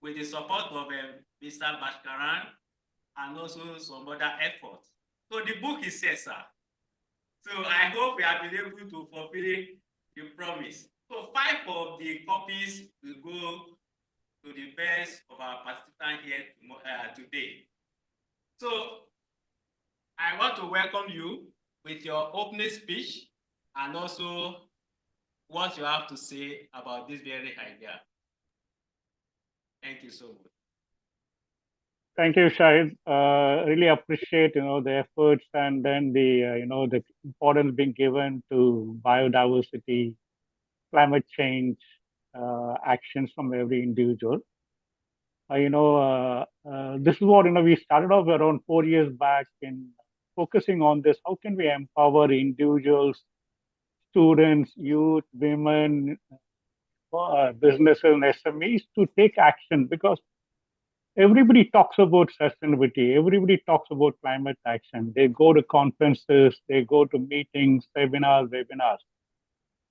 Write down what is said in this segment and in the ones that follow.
with the support of Mr. Bashkaran and also some other efforts. So the book is set, sir. So I hope we have been able to fulfill the promise. So 5 of the copies will go to the best of our participants here today. So I want to welcome you with your opening speech and also what you have to say about this very idea. Thank you so much. Thank you, Shahid. Really appreciate the efforts and then the importance being given to biodiversity, climate change, actions from every individual. This is what we started off around 4 years back in focusing on this. How can we empower individuals, students, youth, women, businesses, and SMEs to take action? Because everybody talks about sustainability. Everybody talks about climate action. They go to conferences, they go to meetings, seminars, webinars.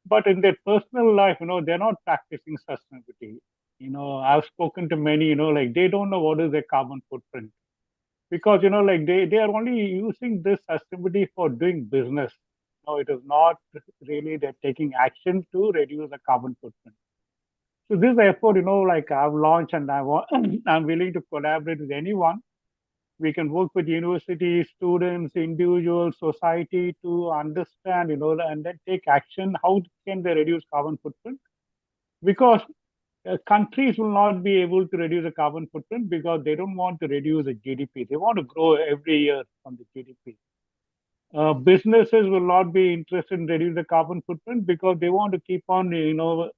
But in their personal life, they're not practicing sustainability. I've spoken to many, like they don't know what is their carbon footprint because, like they are only using this sustainability for doing business. No, it is not really they're taking action to reduce the carbon footprint. So this effort, like I've launched and I'm willing to collaborate with anyone. We can work with universities, students, individuals, society to understand, and then take action. How can they reduce carbon footprint? Because countries will not be able to reduce the carbon footprint because they don't want to reduce the GDP. They want to grow every year from the GDP. Businesses will not be interested in reducing the carbon footprint because they want to keep on,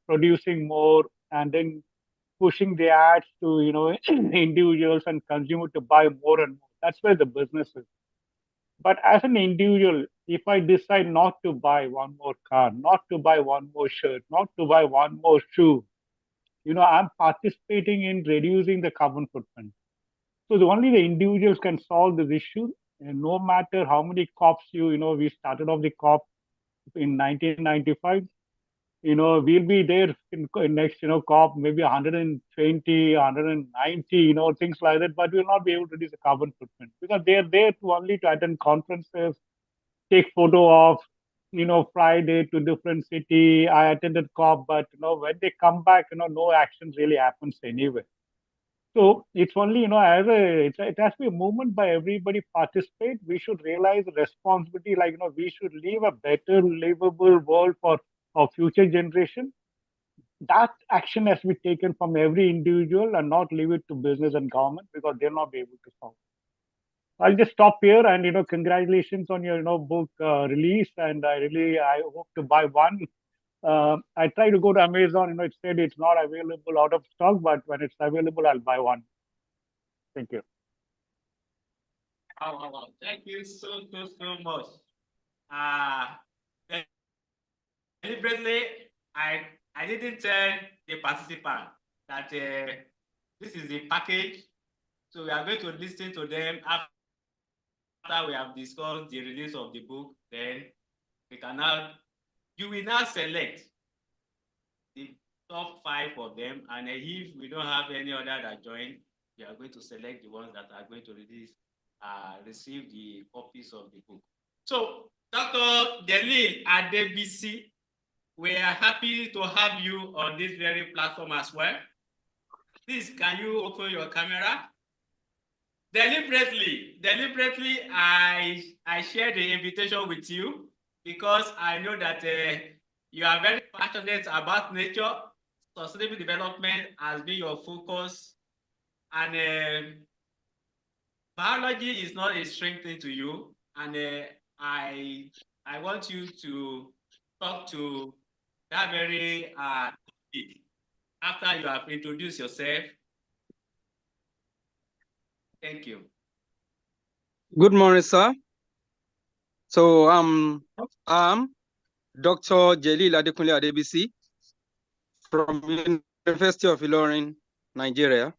producing more and then pushing the ads to, individuals and consumers to buy more and more. That's where the business is. But as an individual, if I decide not to buy one more car, not to buy one more shirt, not to buy one more shoe, I'm participating in reducing the carbon footprint. So only the individuals can solve this issue. And no matter how many COPs we started off the COP in 1995, we'll be there in next, COP, maybe 120, 190, things like that, but we'll not be able to reduce the carbon footprint because they're there to only to attend conferences, take photo of, fly there to different city. I attended COP, but, when they come back, no action really happens anyway. So it's only, it has to be a movement by everybody participate. We should realize the responsibility, like, we should leave a better livable world for our future generation. That action has to be taken from every individual and not leave it to business and government because they'll not be able to solve. I'll just stop here and, congratulations on your, book release. And I hope to buy one. I try to go to Amazon, it said it's not available out of stock, but when it's available, I'll buy one. Thank you. Thank you so much. Deliberately, I didn't tell the participant that this is the package. So we are going to listen to them after we have discussed the release of the book. Then we can now, you will now select the top 5 of them, and if we don't have any other that join, we are going to select the ones that are going to receive the copies of the book. So, Dr. Delil Adebisi, we are happy to have you on this very platform as well. Please, can you open your camera? Deliberately, I share the invitation with you because I know that you are very passionate about nature. Sustainable development has been your focus, and biology is not a strange thing to you. And I want you to talk to that very topic after you have introduced yourself. Thank you. Good morning, sir. So I'm Dr. Jelil Adekunle Adebisi from University of Ilorin, Nigeria.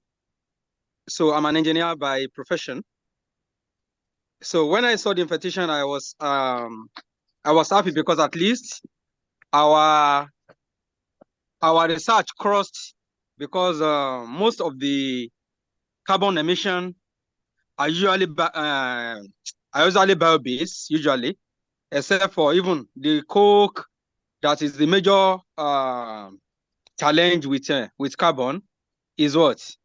So I'm an engineer by profession. So when I saw the invitation, I was happy because at least our research crossed because most of the carbon emission are usually bio-based, usually, except for even the coke. That is the major challenge with carbon is what?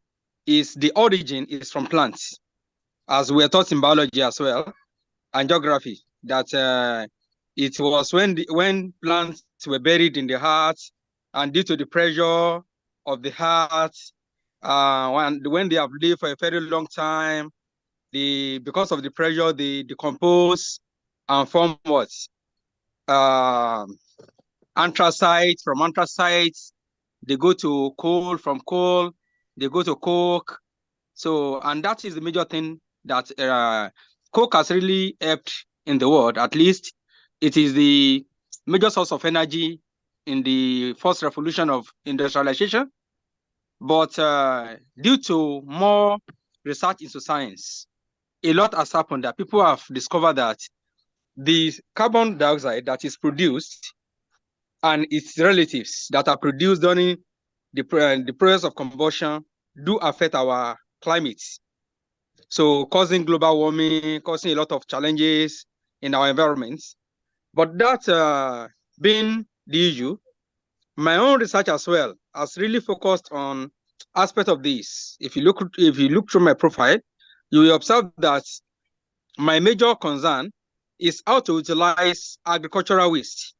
Is the origin is from plants, as we are taught in biology as well, and geography, that it was when plants were buried in the heart, and due to the pressure of the heart, when they have lived for a very long time, because of the pressure, they decompose and form what? Anthracite. From anthracite, they go to coal. From coal, they go to coke. So, and that is the major thing that coke has really helped in the world. At least it is the major source of energy in the first revolution of industrialization. But due to more research into science, a lot has happened that people have discovered that the carbon dioxide that is produced and its relatives that are produced during the process of combustion do affect our climate. So causing global warming, causing a lot of challenges in our environment. But that being the issue, my own research as well has really focused on aspect of this. If you look through my profile, you will observe that my major concern is how to utilize agricultural waste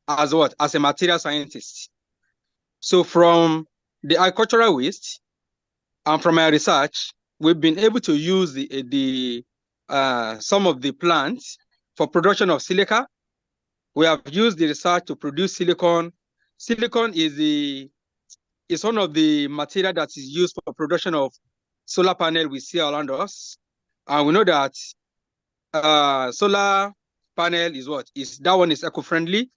as what? As a material scientist. So from the agricultural waste and from my research, we've been able to use some of the plants for production of silica. We have used the research to produce silicon. Silicon is one of the material that is used for production of solar panel we see around us. And we know that solar panel is what? That one is eco-friendly,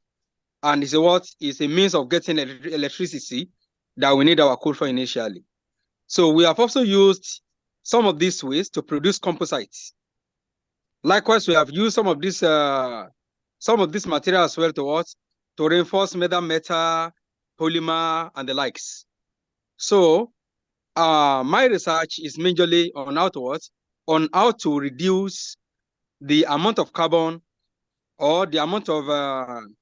and is a means of getting electricity that we need our coal for initially. So we have also used some of these ways to produce composites. Likewise, we have used some of this material as well to reinforce metal, polymer, and the likes. So my research is majorly on how to reduce the amount of carbon or the amount of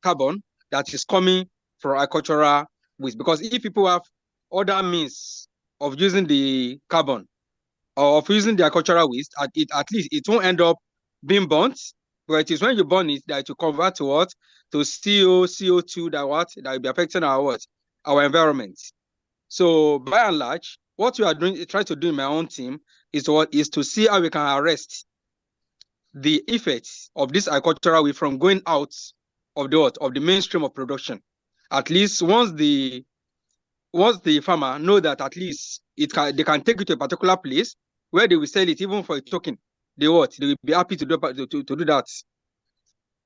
carbon that is coming from agricultural waste. Because if people have other means of using the carbon or of using the agricultural waste, at least it won't end up being burnt. But it is when you burn it that you convert to what? To CO2 that will be affecting our environment. So by and large, what we are trying to do in my own team is to see how we can arrest the effects of this agricultural way from going out of the mainstream of production. At least once the farmer know that at least they can take it to a particular place where they will sell it even for a token, they will be happy to do that.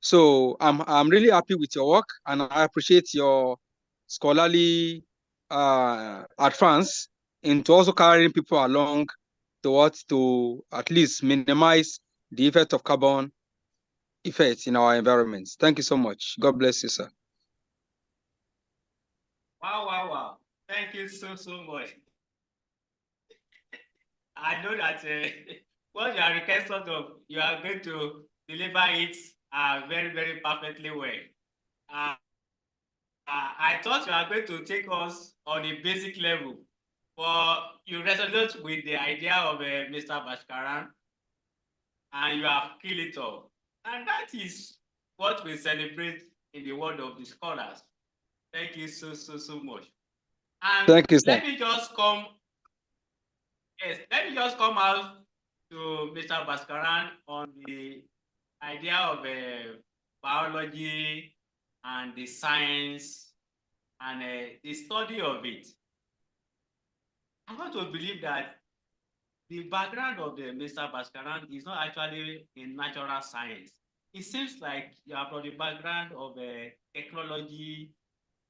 So I'm really happy with your work, and I appreciate your scholarly advance into also carrying people along to at least minimize the effect of carbon effects in our environments. Thank you so much. God bless you, sir. Wow. Thank you so much. I know that what you are requested of, you are going to deliver it very, very perfectly well. I thought you are going to take us on a basic level, but you resonate with the idea of Mr. Bashkaran, and you have killed it off. And that is what we celebrate in the world of the scholars. Thank you so much. And thank you, sir. let me just come out to Mr. Bashkaran on the idea of biology and the science and the study of it. I want to believe that the background of the Mr. Bashkaran is not actually in natural science. It seems like you are from the background of technology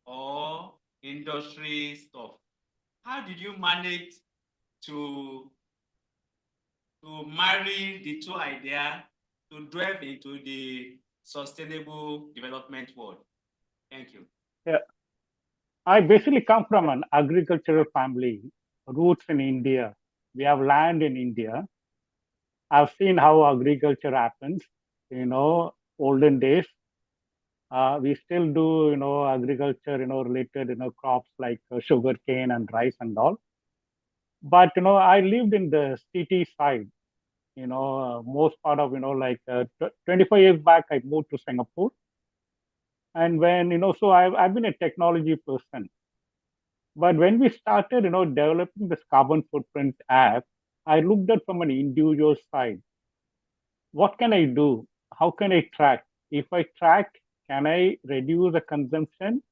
or industry stuff. How did you manage to marry the two ideas to delve into the sustainable development world? Thank you. Yeah. I basically come from an agricultural family, roots in India. We have land in India. I've seen how agriculture happens, olden days. We still do, agriculture, related, crops like sugar cane and rice and all. But, I lived in the city side, most part of, 25 years back, I moved to Singapore. And when, so I've been a technology person. But when we started, developing this carbon footprint app, I looked at from an individual side. What can I do? How can I track? If I track, can I reduce the consumption?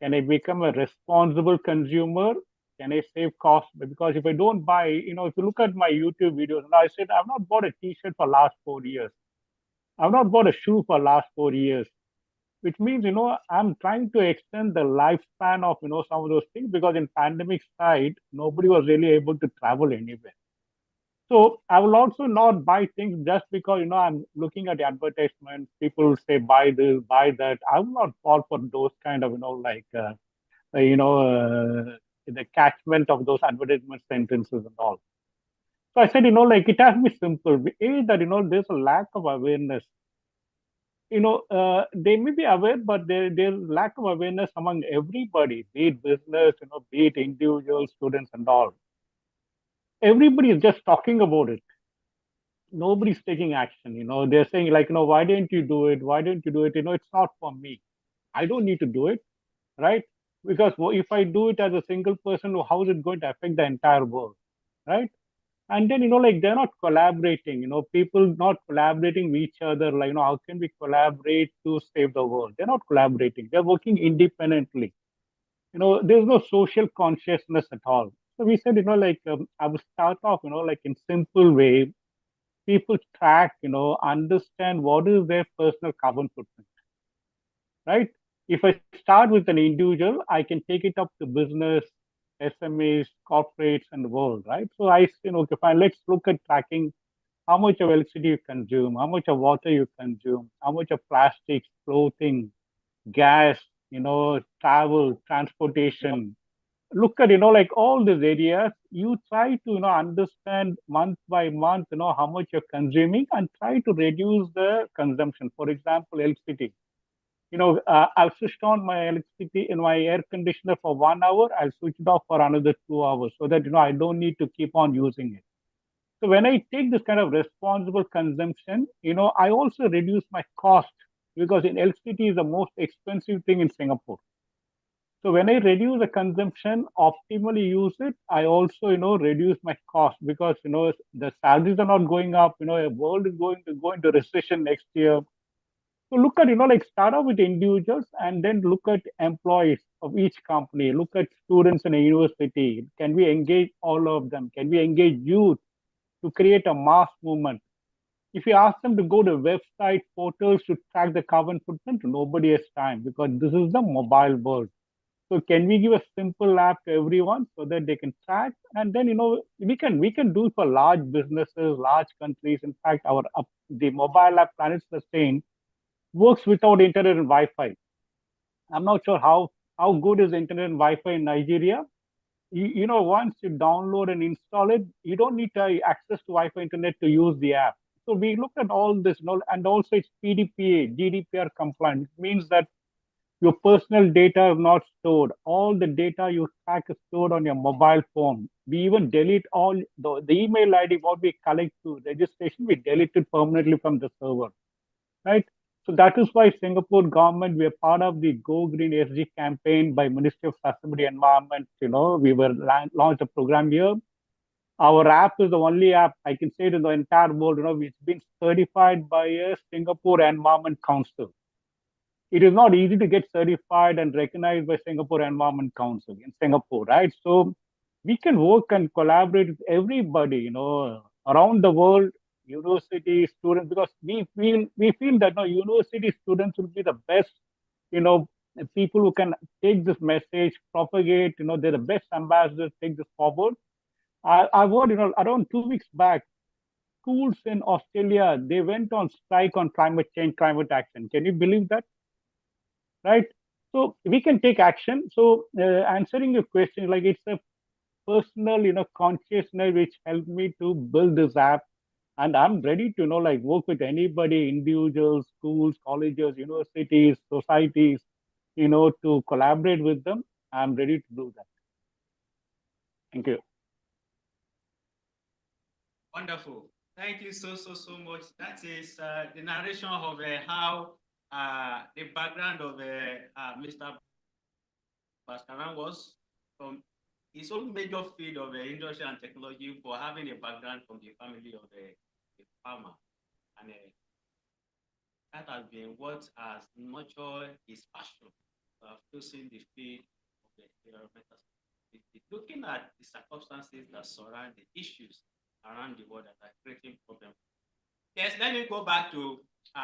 Can I become a responsible consumer? Can I save costs? Because if I don't buy, if you look at my YouTube videos, and I said I've not bought a T-shirt for last 4 years. I've not bought a shoe for last 4 years, which means I'm trying to extend the lifespan of some of those things, because in pandemic side nobody was really able to travel anywhere. So I will also not buy things just because I'm looking at the advertisements. People say buy this, buy that. I will not fall for those kind of the catchment of those advertisement sentences and all. So I said it has to be simple. A, that there's a lack of awareness. They may be aware, but there's lack of awareness among everybody, be it business, be it individuals, students, and all. Everybody is just talking about it. Nobody's taking action. They're saying like, why didn't you do it? Why didn't you do it? It's not for me. I don't need to do it, right? Because if I do it as a single person, how is it going to affect the entire world, right? And then they're not collaborating. People not collaborating with each other. Like how can we collaborate to save the world? They're not collaborating. They're working independently. There's no social consciousness at all. So we said I will start off like in simple way. People track, understand what is their personal carbon footprint, right? If I start with an individual, I can take it up to business, SMEs, corporates, and the world, right? So I say, okay, fine, let's look at tracking how much of electricity you consume, how much of water you consume, how much of plastics, clothing, gas, travel, transportation. Look at, like all these areas, you try to, understand month by month, how much you're consuming and try to reduce the consumption. For example, electricity. I'll switch on my electricity in my air conditioner for 1 hour. I'll switch it off for another 2 hours so that, I don't need to keep on using it. So when I take this kind of responsible consumption, I also reduce my cost, because in electricity is the most expensive thing in Singapore. So when I reduce the consumption, optimally use it, I also, reduce my cost, because, the salaries are not going up. The world is going to go into recession next year. So look at, start off with individuals and then look at employees of each company, look at students in a university. Can we engage all of them? Can we engage youth to create a mass movement? If you ask them to go to website portals to track the carbon footprint, nobody has time, because this is the mobile world. So can we give a simple app to everyone so that they can track? And then we can do it for large businesses, large countries. In fact, the mobile app Planet Sustain works without internet and Wi-Fi. I'm not sure how good is internet and Wi-Fi in Nigeria. Once you download and install it, you don't need to access to Wi-Fi internet to use the app. So we looked at all this, and also it's PDPA, GDPR compliant. It means that your personal data is not stored. All the data you track is stored on your mobile phone. We even delete all the email ID, what we collect to registration, we delete it permanently from the server, right? So that is why Singapore government, we are part of the Go Green SG campaign by Ministry of Sustainability Environment. We were launched a program here. Our app is the only app, I can say it in the entire world, it's been certified by a Singapore Environment Council. It is not easy to get certified and recognized by Singapore Environment Council in Singapore, right? So we can work and collaborate with everybody, around the world, university students, because we feel that university students will be the best, people who can take this message, propagate, they're the best ambassadors, take this forward. I've heard, around 2 weeks back, schools in Australia, they went on strike on climate change, climate action. Can you believe that? Right? So we can take action. So answering your question, like it's a personal, consciousness which helped me to build this app. And I'm ready to, like work with anybody, individuals, schools, colleges, universities, societies, to collaborate with them. I'm ready to do that. Thank you. Wonderful. Thank you so much. That is the narration of how the background of Mr. Bhaskaran was from his own major field of industry and technology for having a background from the family of a farmer. And that has been what has nurtured his passion of choosing the field of the environmental science. Looking at the circumstances that surround the issues around the world that are creating problems. Yes, let me go back to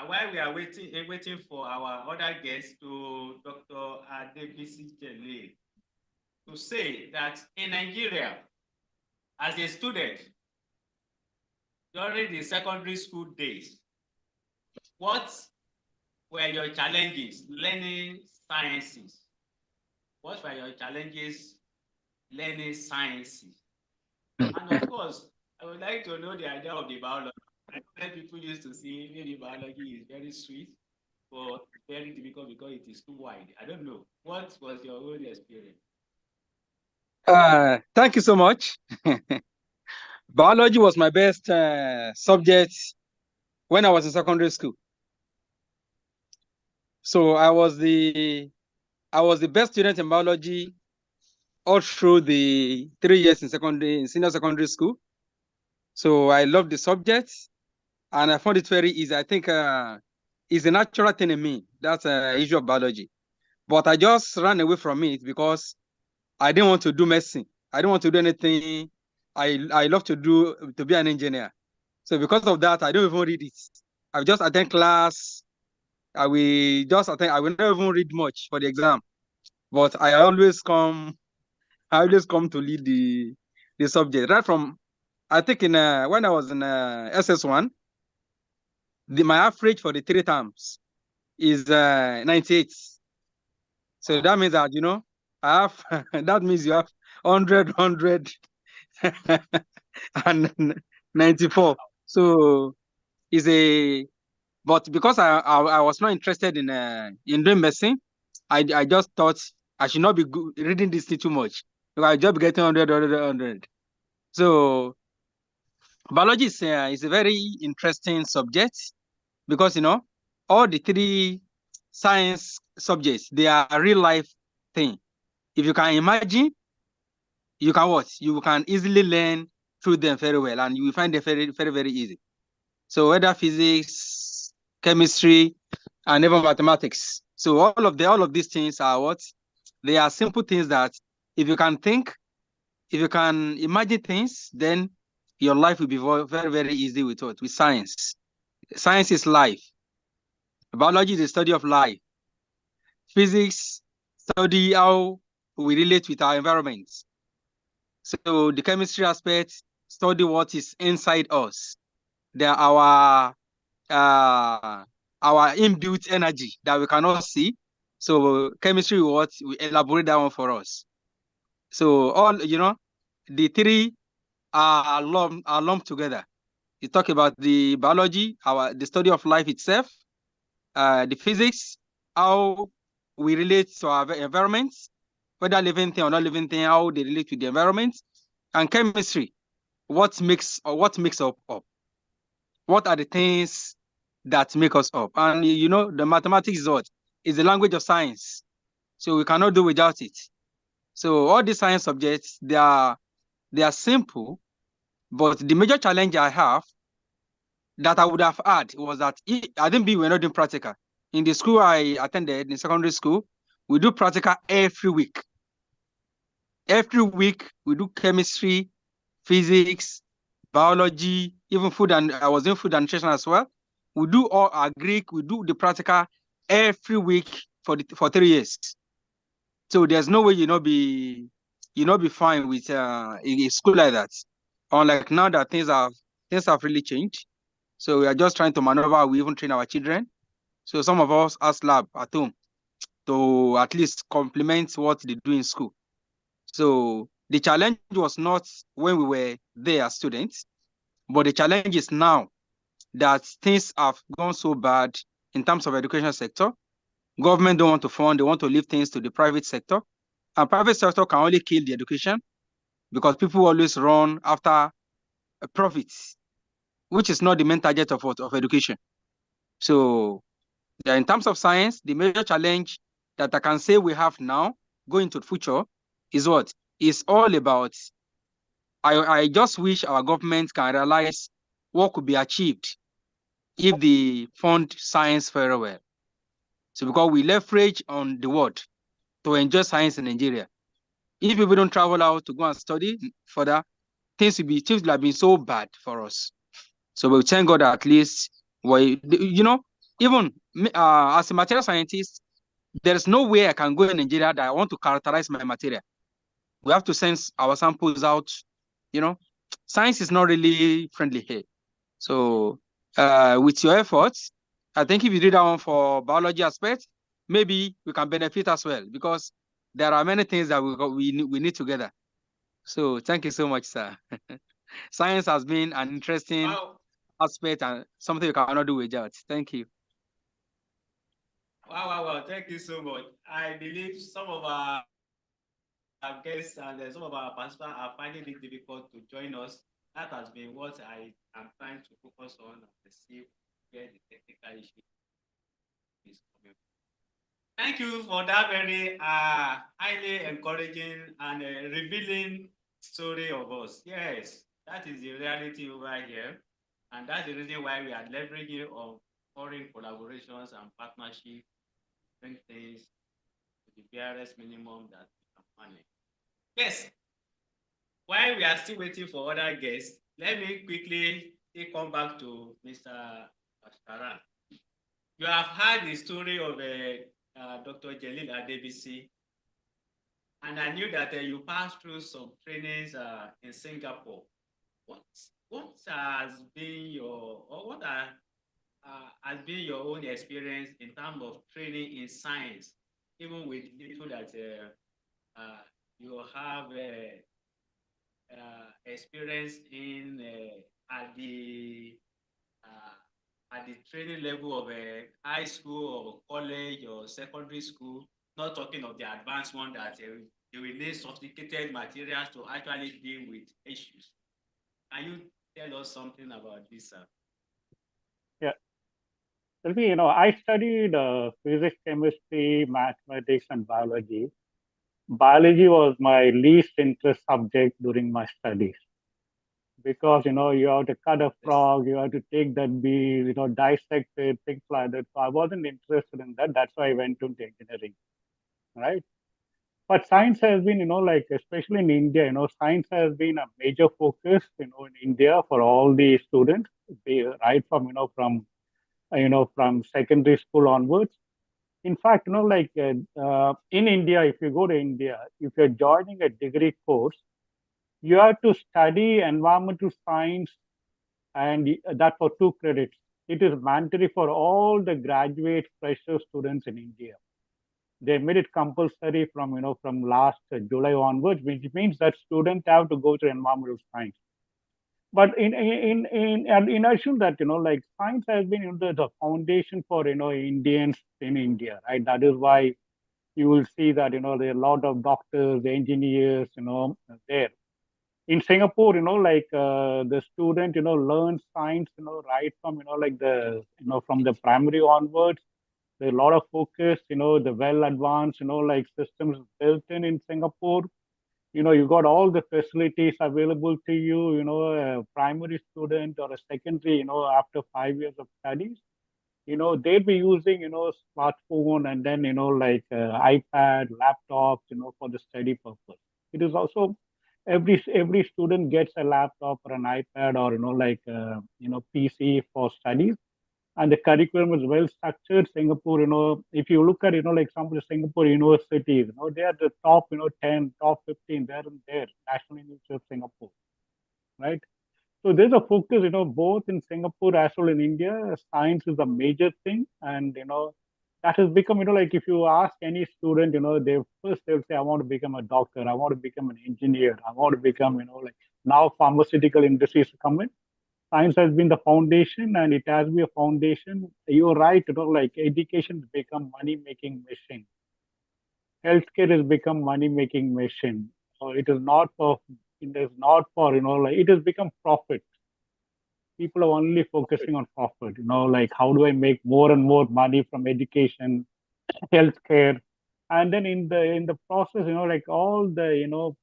while we are waiting for our other guests, to Dr. Demystifying, to say that in Nigeria, as a student, during the secondary school days, what were your challenges learning sciences? What were your challenges learning sciences? And of course, I would like to know the idea of the biology. People used to see maybe biology is very sweet, but very difficult because it is too wide. I don't know. What was your own experience? Thank you so much. Biology was my best subject when I was in secondary school. So I was the best student in biology all through the 3 years in senior secondary school. So I loved the subject and I found it very easy. I think it's a natural thing in me. That's an issue of biology. But I just ran away from it because I didn't want to do medicine. I didn't want to do anything. I love to be an engineer. So because of that, I don't even read it. I just attend class. I will not even read much for the exam. But I always come to lead the subject. Right from, I think when I was in SS1, my average for the 3 terms is 98. So that means that, I have, that means you have 100, and 94. So but because I was not interested in doing medicine, I just thought I should not be reading this thing too much, because I just be getting 100. So biology is a very interesting subject, because all the 3 science subjects, they are real life thing. If you can imagine, you can easily learn through them very well, and you will find them very, very, very easy. So whether physics, chemistry, and even mathematics. So all of these things are they are simple things that if you can think, if you can imagine things, then your life will be very, very easy with science. Science is life. Biology is the study of life. Physics study how we relate with our environment. So the chemistry aspect study what is inside us. They are our inbuilt energy that we cannot see. So chemistry will elaborate that one for us. So all the 3 are lumped together. You talk about the biology, the study of life itself, the physics, how we relate to our environment, whether living thing or not living thing, how they relate with the environment, and chemistry, what makes up. What are the things that make us up? And the mathematics is the language of science. So we cannot do without it. So all these science subjects, they are simple, but the major challenge I have that I would have had was that I didn't be we're not doing practical. In the school I attended, in secondary school, we do practical every week. Every week we do chemistry, physics, biology, even food, and I was doing food and nutrition as well. We do all our Greek, we do the practical every week for 3 years. So there's no way be fine with a school like that. Unlike now that things have really changed. So we are just trying to maneuver. We even train our children. So some of us have lab at home. to at least complement what they do in school. So the challenge was not when we were there as students, but the challenge is now that things have gone so bad in terms of education sector. Government don't want to fund, they want to leave things to the private sector. And private sector can only kill the education because people always run after profits, which is not the main target of education. So in terms of science, the major challenge that I can say we have now going to the future is what? Is all about, I just wish our government can realize what could be achieved if they fund science very well. So because we leverage on the world to enjoy science in Nigeria. If people don't travel out to go and study further, things will have been so bad for us. So we thank God that at least even as a material scientist, there's no way I can go in Nigeria that I want to characterize my material. We have to send our samples out. Science is not really friendly here. So with your efforts, I think if you do that one for biology aspect, maybe we can benefit as well, because there are many things that we need together. So thank you so much, sir. Science has been an interesting aspect and something you cannot do without. Thank you. Wow. Thank you so much. I believe some of our guests and some of our participants are finding it difficult to join us. That has been what I am trying to focus on and see where the technical issue is coming from. Thank you for that very highly encouraging and revealing story of us. Yes, that is the reality over here. And that's the reason why we are leveraging on foreign collaborations and partnerships, bring things to the barest minimum that we can manage. Yes, while we are still waiting for other guests, let me quickly come back to Mr. Ashtaran. You have heard the story of Dr. Jelil Adebisi, and I knew that you passed through some trainings in Singapore. What has been has been your own experience in terms of training in science, even with little that you have experience in at the training level of a high school or college or secondary school, not talking of the advanced one that they will need sophisticated materials to actually deal with issues. Can you tell us something about this, sir? Yeah. I studied physics, chemistry, mathematics, and biology. Biology was my least interest subject during my studies because you have to cut a frog, you have to take that bee, dissect it, things like that. So I wasn't interested in that. That's why I went into engineering, right? But science has been, like especially in India, science has been a major focus, in India for all the students, right from from secondary school onwards. In fact, in India, if you go to India, if you're joining a degree course, you have to study environmental science, and that for 2 credits. It is mandatory for all the graduate fresher students in India. They made it compulsory from last July onwards, which means that students have to go to environmental science. But in addition that science has been the foundation for Indians in India, right? That is why you will see that there are a lot of doctors, engineers, there. In Singapore, the student learns science right from from the primary onwards. There's a lot of focus, the well advanced systems built in Singapore. You got all the facilities available to you, a primary student or a secondary, after 5 years of studies, they'd be using, smartphone and then, iPad, laptops, for the study purpose. It is also every student gets a laptop or an iPad or, PC for studies. And the curriculum is well structured. Singapore, if you look at, example, Singapore universities, they are the top, 10, top 15, there and there, National University of Singapore, right? So there's a focus, both in Singapore as well in India. Science is a major thing, and that has become, like if you ask any student, they'll say, I want to become a doctor, I want to become an engineer, I want to become, like now pharmaceutical industries come in. Science has been the foundation and it has been a foundation. You're right, like education has become money-making machine. Healthcare has become money-making machine. It is not for, like it has become profit. People are only focusing on profit, like how do I make more and more money from education, healthcare, and then in the process, like all the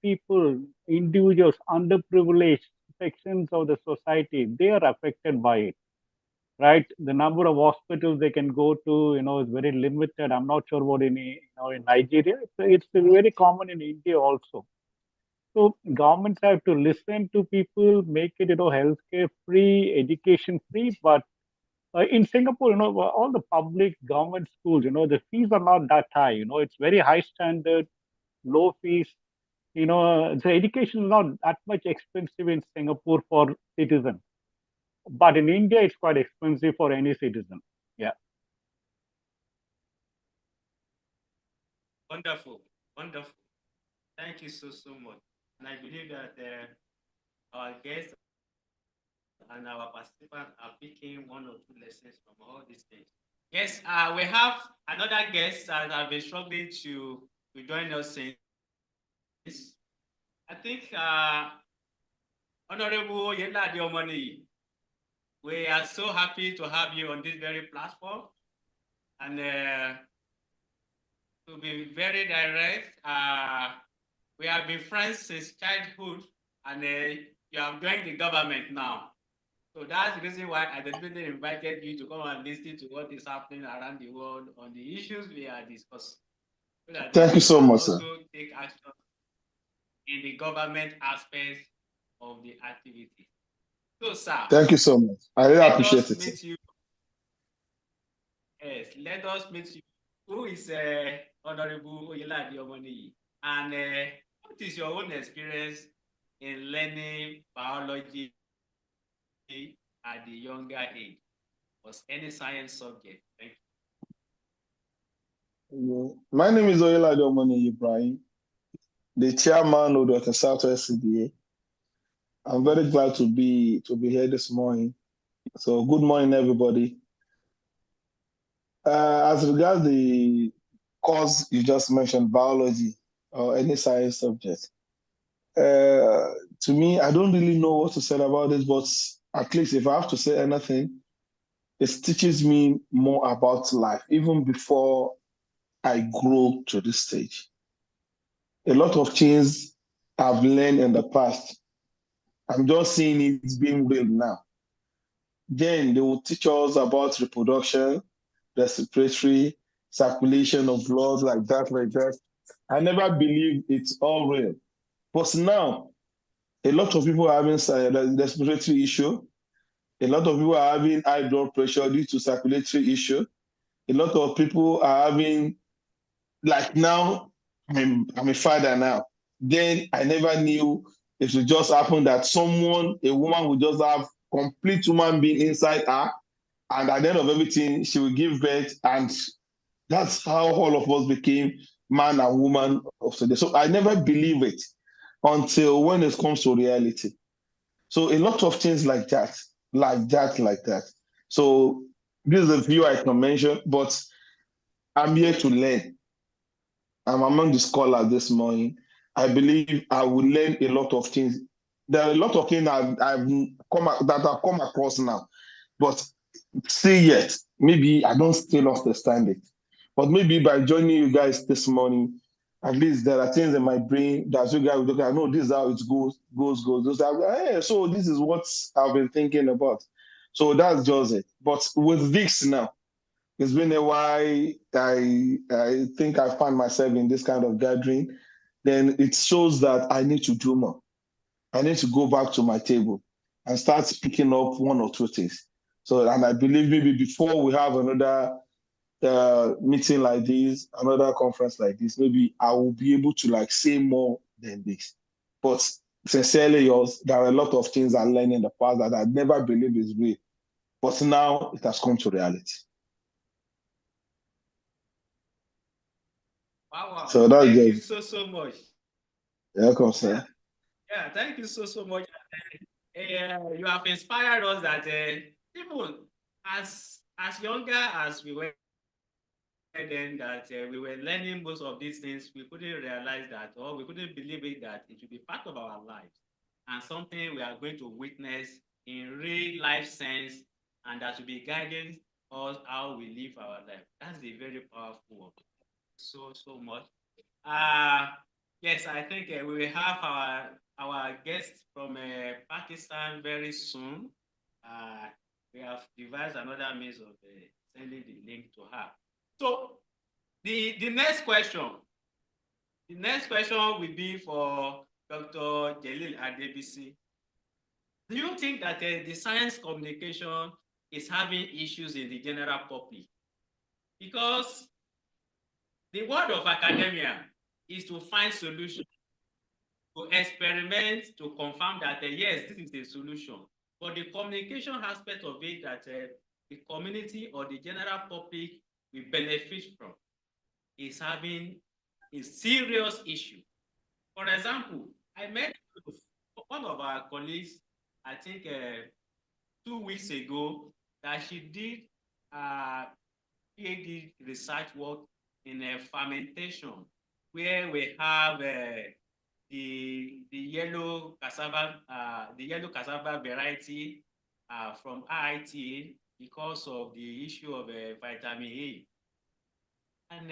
people, individuals, underprivileged sections of the society, they are affected by it, right? The number of hospitals they can go to, is very limited. I'm not sure what in Nigeria. It's very common in India also. So governments have to listen to people, make it, healthcare free, education free. But in Singapore, all the public government schools, the fees are not that high. It's very high standard, low fees. The education is not that much expensive in Singapore for citizens. But in India, it's quite expensive for any citizen. Yeah. Wonderful, wonderful. Thank you so much. And I believe that our guests and our participants are picking one or two lessons from all these things. Yes, we have another guest that have been struggling to join us since. I think Honorable Yela Diomoni, we are so happy to have you on this very platform. And to be very direct, we have been friends since childhood, and you have joined the government now. So that's the reason why I deliberately invited you to come and listen to what is happening around the world on the issues we are discussing. So that Thank you so much, also sir. take action in the government aspects of the activity. So, sir, Thank you so much. I really let appreciate us it, sir. meet you. Yes, let us meet you. Who is Honorable Oyelade Omoniyi? And what is your own experience in learning biology at the younger age? Was any science subject? Thank you. My name is Oyelade Omoni Ibrahim, the chairman of the Southwest CDA. I'm very glad to be here this morning. So good morning, everybody. As regards the course you just mentioned, biology or any science subject, to me, I don't really know what to say about this, but at least if I have to say anything, it teaches me more about life, even before I grow to this stage. A lot of things I've learned in the past, I'm just seeing it being real now. Then they will teach us about reproduction, respiratory, circulation of blood, like that, like that. I never believed it's all real. But now, a lot of people are having respiratory issue. A lot of people are having high blood pressure due to circulatory issue. A lot of people are having, like now, I'm a father now. Then I never knew it would just happen that a woman would just have complete human being inside her, and at the end of everything, she will give birth, and that's how all of us became man and woman of today. So I never believe it until when it comes to reality. So a lot of things like that, like that, like that. So this is a view I can mention, but I'm here to learn. I'm among the scholars this morning. I believe I will learn a lot of things. There are a lot of things that I've come across now, but still yet, maybe I don't still understand it. But maybe by joining you guys this morning, at least there are things in my brain that you guys will look at. I know this is how it goes. Hey, so this is what I've been thinking about. So that's just it. But with this now, it's been a while. I think I find myself in this kind of gathering. Then it shows that I need to do more. I need to go back to my table and start picking up one or two things. So, and I believe maybe before we have another meeting like this, another conference like this, maybe I will be able to like say more than this. But sincerely yours, there are a lot of things I learned in the past that I never believed is real. But now it has come to reality. Wow. So that's Thank you just so much. welcome, sir. Yeah, thank you so much. You have inspired us that even as younger as we were then, that we were learning most of these things, we couldn't realize that, or we couldn't believe it, that it should be part of our lives and something we are going to witness in real life sense, and that should be guiding us how we live our life. That's a very powerful one. So much. Yes, I think we will have our guest from Pakistan very soon. We have devised another means of sending the link to her. So the next question will be for Dr. Jelil Adebisi. Do you think that the science communication is having issues in the general public? Because the word of academia is to find solutions, to experiment, to confirm that yes, this is a solution. But the communication aspect of it, that the community or the general public will benefit from, is having a serious issue. For example, I met one of our colleagues, I think 2 weeks ago, that she did PhD research work in fermentation, where we have the yellow cassava variety from IITA, because of the issue of vitamin A. And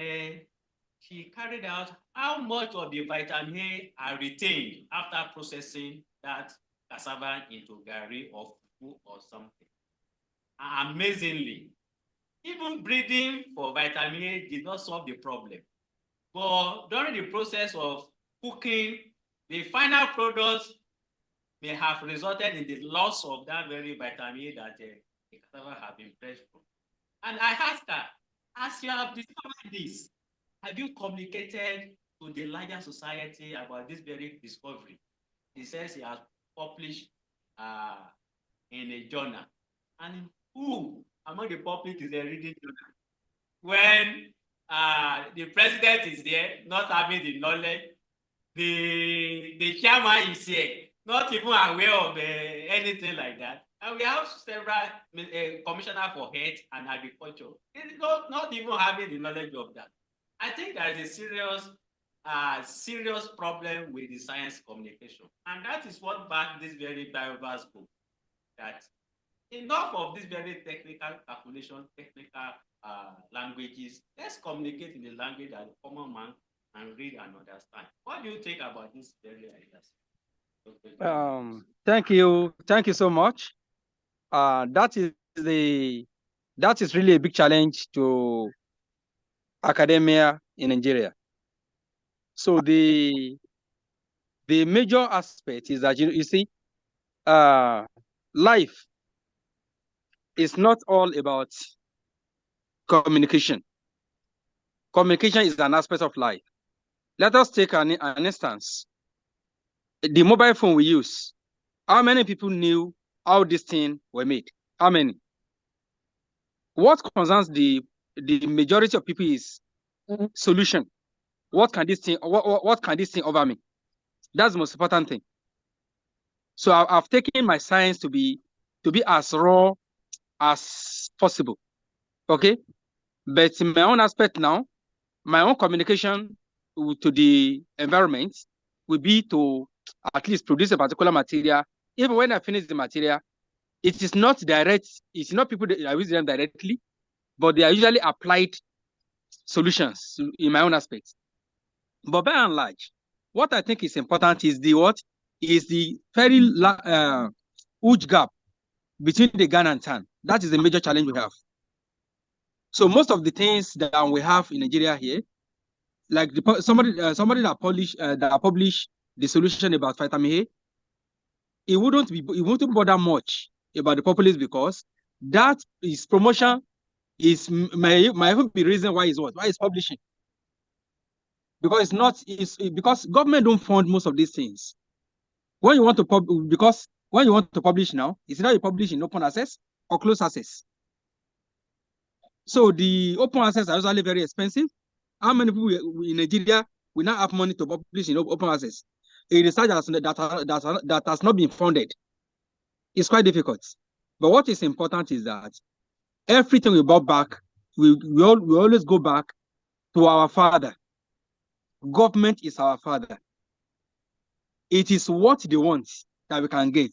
she carried out how much of the vitamin A are retained after processing that cassava into gari or fufu or something. Amazingly, even breeding for vitamin A did not solve the problem. But during the process of cooking, the final products may have resulted in the loss of that very vitamin A that the cassava have been pressed from. And I asked her, as you have discovered this, have you communicated to the larger society about this very discovery? He says he has published in a journal. And who among the public is a reading journal? When the president is there, not having the knowledge, the chairman is here, not even aware of anything like that. And we have several commissioner for health and agriculture, not even having the knowledge of that. I think there is a serious problem with the science communication. And that is what backed this very bioverse book, that enough of this very technical calculation, technical languages. Let's communicate in the language that the common man can read and understand. What do you think about this very ideas? Thank you so much. That is really a big challenge to academia in Nigeria. So the major aspect is that you see, life is not all about communication. Communication is an aspect of life. Let us take an instance. The mobile phone we use. How many people knew how this thing were made? How many? What concerns the majority of people is solution. What can this thing offer me? That's the most important thing. So I've taken my science to be as raw as possible. Okay, but in my own aspect now, my own communication to the environment will be to at least produce a particular material. Even when I finish the material, it is not direct. It's not people that I use them directly, but they are usually applied solutions in my own aspect. But by and large, what I think is important is the very huge gap between the Gan and Tan. That is the major challenge we have. So most of the things that we have in Nigeria here, like somebody that published the solution about vitamin A, it wouldn't bother much about the populace, because that is promotion is might even be reason why it's publishing, because because government don't fund most of these things. When you want to publish now, it's either you publish in open access or closed access. So the open access are usually very expensive, How many people in Nigeria will not have money to publish in open access? A research that has not been funded. It's quite difficult. But what is important is that everything we brought back, we always go back to our father. Government is our father. It is what they want that we can get.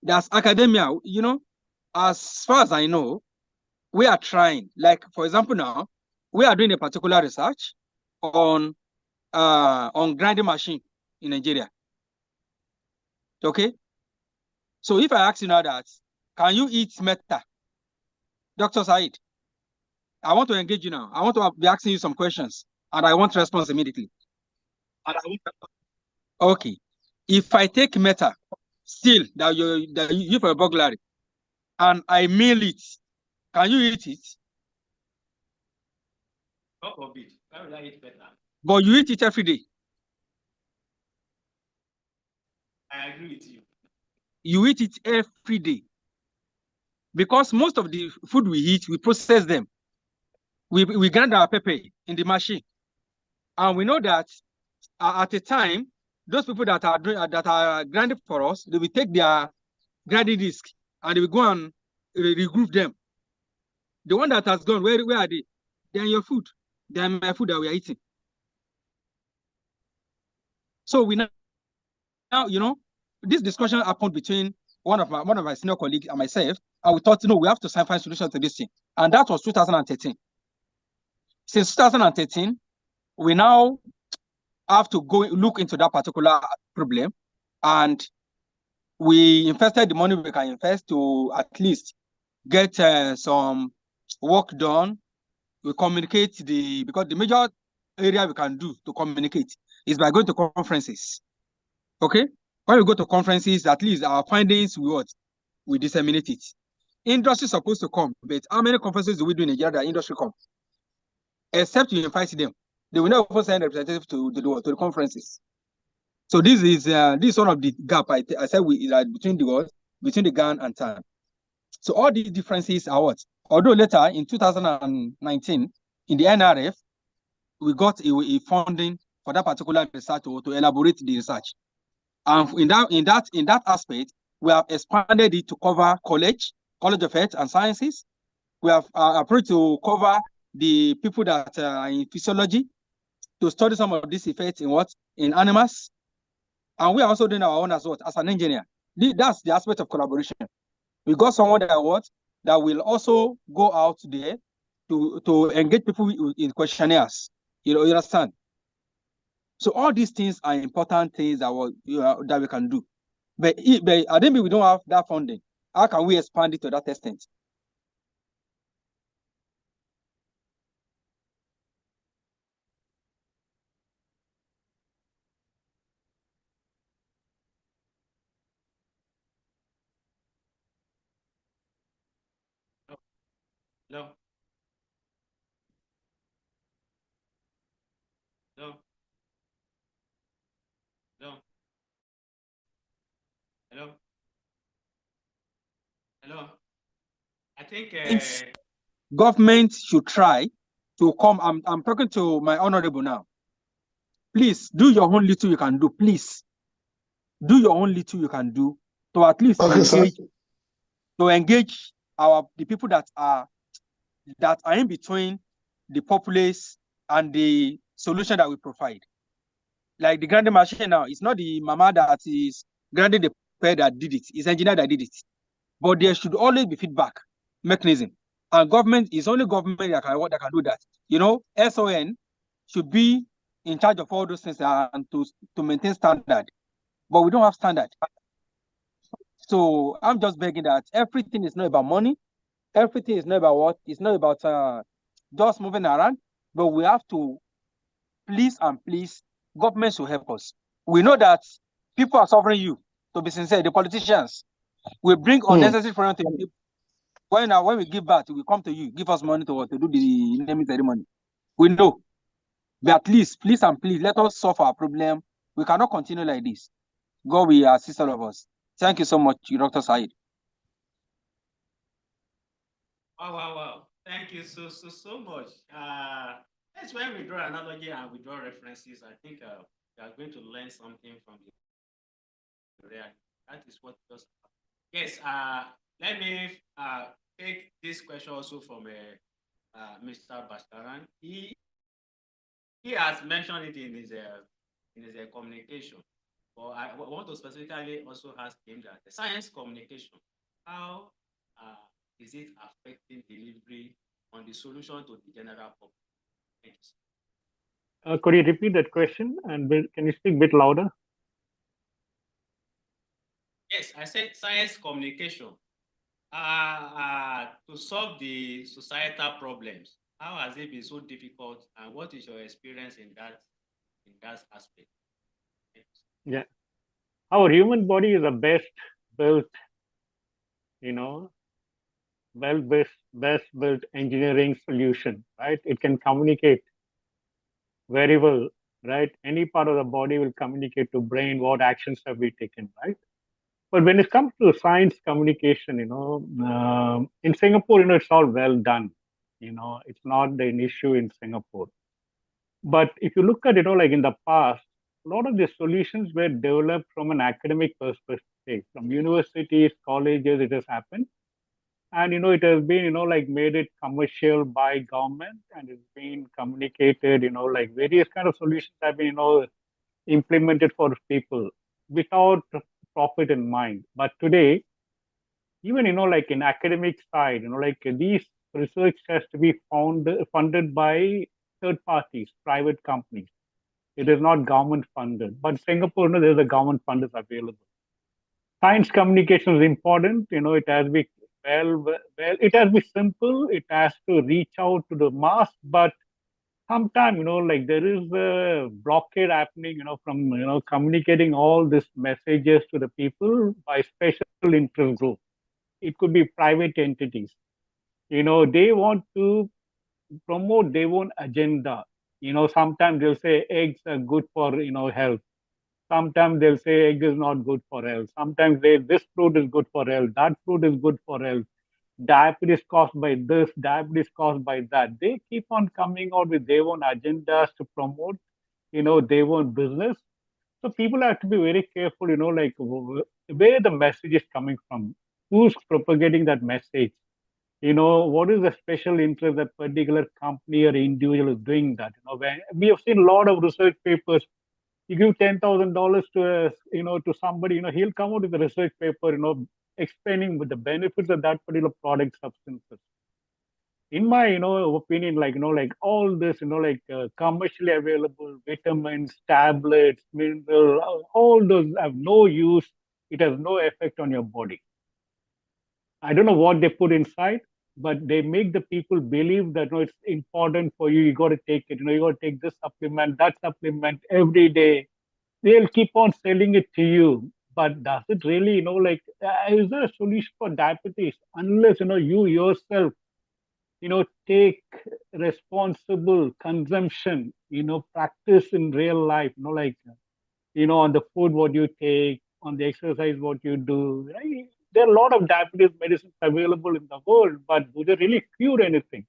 That's academia, you know, as far as I know, we are trying. Like, for example, now, we are doing a particular research on grinding machine in Nigeria. Okay? So if I ask you now that, can you eat metal? Dr. Said, I want to engage you now. I want to be asking you some questions, and I want response immediately. Okay. If I take metal, still that you for a burglary, and I mail it, can you eat it? God forbid. Why would I eat better? But you eat it every day. I agree with you. You eat it every day. Because most of the food we eat, we process them. We grind our pepper in the machine. And we know that at a time, those people that are grinding for us, they will take their grinding disc and they will go and regroup them. The one that has gone, where are they? They're in your food. They're in my food that we are eating. So we now, you know, this discussion happened between one of my senior colleagues and myself, and we thought, no, we have to find a solution to this thing. And that was 2013. Since 2013, we now have to go look into that particular problem, and we invested the money we can invest to at least get some work done. We communicate because the major area we can do to communicate is by going to conferences. Okay? When we go to conferences, at least our findings, we disseminate it. Industry is supposed to come, but how many conferences do we do in Nigeria that industry come? Except you invite them. They will never send representatives to the conferences. So this is one of the gap I said between the GAN and TAN. So all these differences are what? Although later in 2019 in the NRF, we got a funding for that particular research to elaborate the research. And in that aspect, we have expanded it to cover College of Health and Sciences. We have approached to cover the people that are in physiology to study some of these effects in animals. And we are also doing our own as an engineer. That's the aspect of collaboration. We got someone that will also go out there to engage people in questionnaires. You understand? So all these things are important things that we can do. But I think we don't have that funding. How can we expand it to that extent? No. No. No. Hello. Hello. I think government should try to come. I'm talking to my honorable now. Please do your own little you can do. Please do your own little you can do to at least engage the people that are in between the populace and the solution that we provide. Like the grinding machine now, it's not the mama that is grinding the pepper that did it, it's engineer that did it. But there should always be feedback mechanism. And government is only government that can do that. You know, SON should be in charge of all those things and to maintain standard. But we don't have standard. So I'm just begging that everything is not about money. Everything is not about what? It's not about just moving around. But we have to please, government should help us. We know that people are suffering you, to be sincere. The politicians will bring unnecessary problems to people. When we give back, we come to you, give us money to do the naming ceremony. We know. But at least, please, let us solve our problem. We cannot continue like this. God will assist all of us. Thank you so much, Dr. Said. Wow. Thank you so much. Yes, when we draw analogy and we draw references, I think we are going to learn something from the reality. That is what just happened. Yes, let me take this question also from Mr. Bastaran. He has mentioned it in his communication. But I want to specifically also ask him that the science communication, how is it affecting delivery on the solution to the general public? Thank you. Could you repeat that question and can you speak a bit louder? Yes, I said science communication. To solve the societal problems, how has it been so difficult, and what is your experience in that aspect? Yeah, our human body is the best built, you know, best built engineering solution, right? It can communicate very well, right? Any part of the body will communicate to brain what actions have we taken, right? But when it comes to science communication, in Singapore, it's all well done. It's not an issue in Singapore. But if you look at, like in the past, a lot of the solutions were developed from an academic perspective, from universities, colleges, it has happened. And, it has been, like made it commercial by government and it's been communicated, like various kind of solutions have been, implemented for people without profit in mind. But today, even like in academic side, like these research has to be funded by third parties, private companies. It is not government funded. But Singapore, there's a government fund is available. Science communication is important. It has to be it has to be simple. It has to reach out to the mass, but sometimes like there is a blockade happening from communicating all these messages to the people by special interest group. It could be private entities. They want to promote their own agenda. Sometimes they'll say eggs are good for health. Sometimes they'll say egg is not good for health. Sometimes this fruit is good for health, that fruit is good for health. Diabetes caused by this, diabetes caused by that. They keep on coming out with their own agendas to promote, their own business. So people have to be very careful, like where the message is coming from, who's propagating that message. What is the special interest that particular company or individual is doing that? When we have seen a lot of research papers, you give $10,000 to to somebody, he'll come out with a research paper, explaining with the benefits of that particular product substances. In my opinion, like all this, like commercially available vitamins, tablets, mineral, all those have no use. It has no effect on your body. I don't know what they put inside, but they make the people believe that no, it's important for you. You got to take it. You got to take this supplement, that supplement every day. They'll keep on selling it to you. But does it really, like, is there a solution for diabetes? Unless, you yourself, take responsible consumption, practice in real life, like, on the food, what you take, on the exercise, what you do. Right? There are a lot of diabetes medicines available in the world, but do they really cure anything?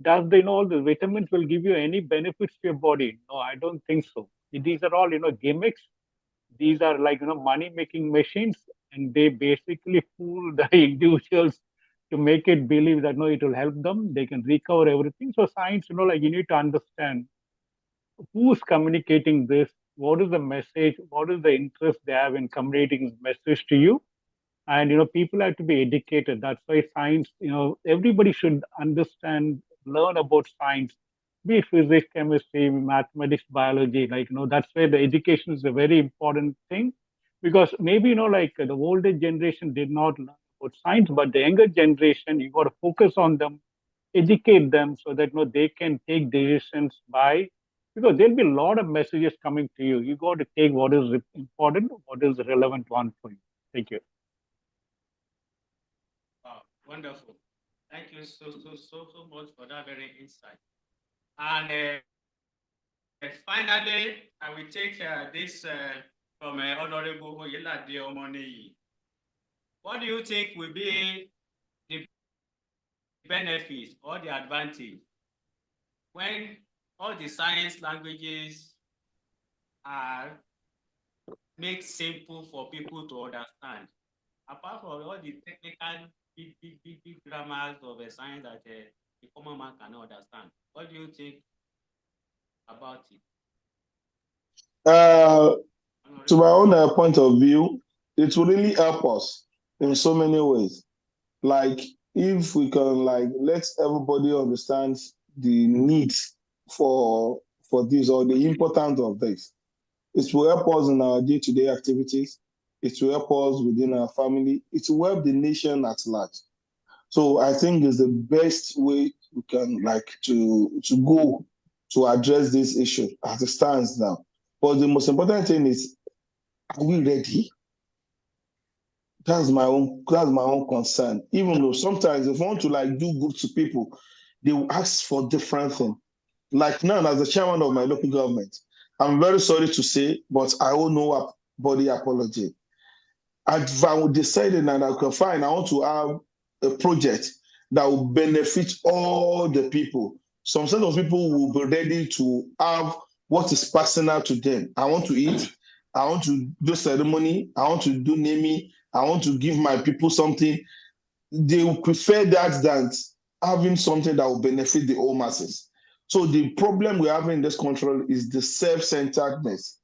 Does they know all the vitamins will give you any benefits to your body? No, I don't think so. These are all, gimmicks. These are like, money making machines, and they basically fool the individuals to make it believe that no, it will help them. They can recover everything. So science, like you need to understand who's communicating this, what is the message, what is the interest they have in communicating this message to you. And people have to be educated. That's why science, everybody should understand, learn about science, be it physics, chemistry, mathematics, biology. Like that's where the education is a very important thing, because maybe like the older generation did not learn about science, but the younger generation, you got to focus on them, educate them so that they can take decisions by, because there'll be a lot of messages coming to you. You got to take what is important, what is the relevant one for you. Thank you. Wow, wonderful. Thank you so much for that very insight. And finally, I will take this from Honorable Oyelade Omoniyi. What do you think will be the benefits or the advantage when all the science languages are made simple for people to understand. Apart from all the technical big grammars of a science that the common man cannot understand. What do you think about it? To my own point of view, it will really help us in so many ways. Like if we can let everybody understand the needs for this or the importance of this, it will help us in our day-to-day activities. It will help us within our family. It will help the nation at large. So I think it's the best way we can to go to address this issue as it stands now. But the most important thing is, are we ready? That's my own concern. Even though sometimes if I want to do good to people, they will ask for different things. Like now, as the chairman of my local government, I'm very sorry to say, but I owe no body apology. If I would decide and I can find, I want to have a project that will benefit all the people. Some set of people will be ready to have what is personal to them. I want to eat. I want to do ceremony. I want to do naming. I want to give my people something. They will prefer that than having something that will benefit the whole masses. So the problem we have in this country is the self-centeredness.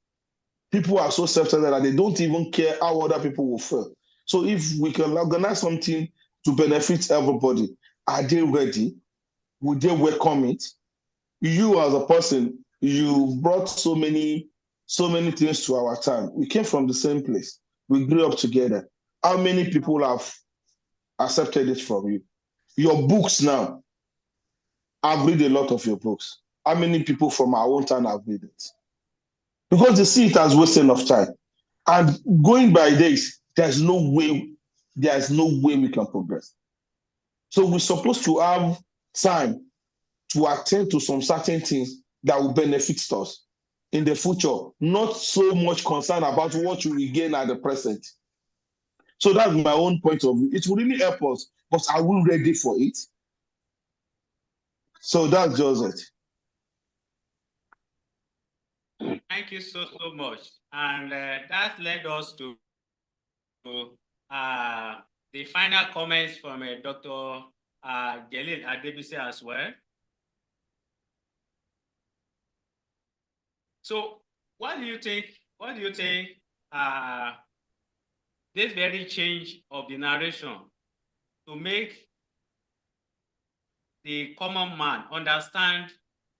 People are so self-centered that they don't even care how other people will feel. So if we can organize something to benefit everybody, are they ready? Would they welcome it? You as a person, you brought so many things to our time. We came from the same place. We grew up together. How many people have accepted it from you? Your books now, I've read a lot of your books. How many people from our own time have read it? Because they see it as wasting of time. And going by this, there's no way we can progress. So we're supposed to have time to attend to some certain things that will benefit us in the future, not so much concern about what you will gain at the present. So that's my own point of view. It will really help us, but are we ready for it? So that's just it. Thank you so much. And that led us to the final comments from Dr. Jalil Adebisi as well. So what do you think? What do you think this very change of the narration to make the common man understand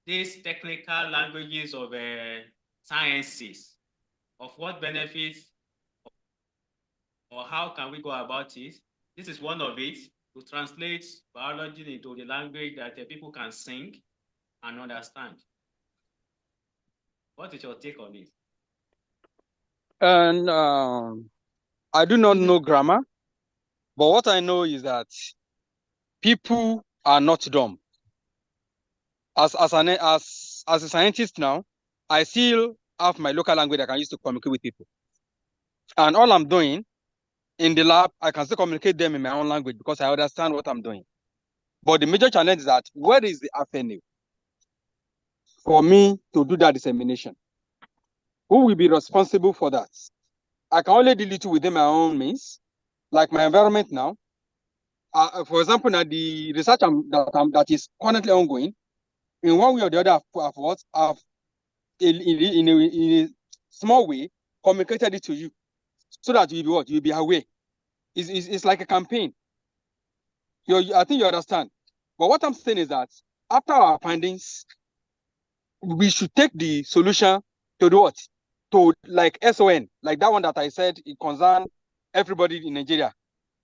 these technical languages of sciences, of what benefits or how can we go about it? This is one of it, to translate biology into the language that people can sing and understand. What is your take on it? And I do not know grammar, but what I know is that people are not dumb. As a scientist now, I still have my local language that I can use to communicate with people. And all I'm doing in the lab, I can still communicate them in my own language because I understand what I'm doing. But the major challenge is that where is the avenue for me to do that dissemination? Who will be responsible for that? I can only deal it within my own means, like my environment now. For example, now the research that is currently ongoing, in one way or the other, I've in a small way communicated it to you, so that you'll be what? You'll be aware. It's like a campaign. I think you understand. But what I'm saying is that after our findings, we should take the solution to do what? To like SON, like that one that I said, it concerns everybody in Nigeria.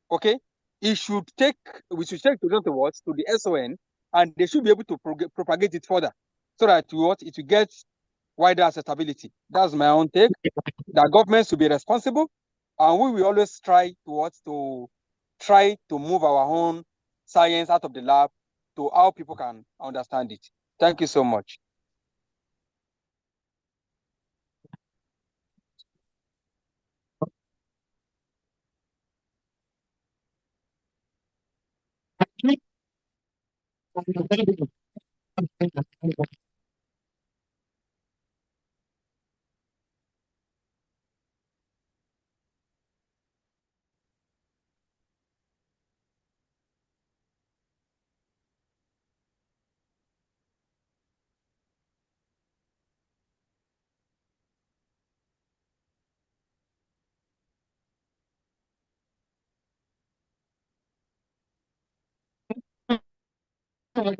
Okay? We should take to the what? To the SON, and they should be able to propagate it further so that it will get wider acceptability. That's my own take. The government should be responsible, and we will always try to move our own science out of the lab to how people can understand it. Thank you so much. Hello?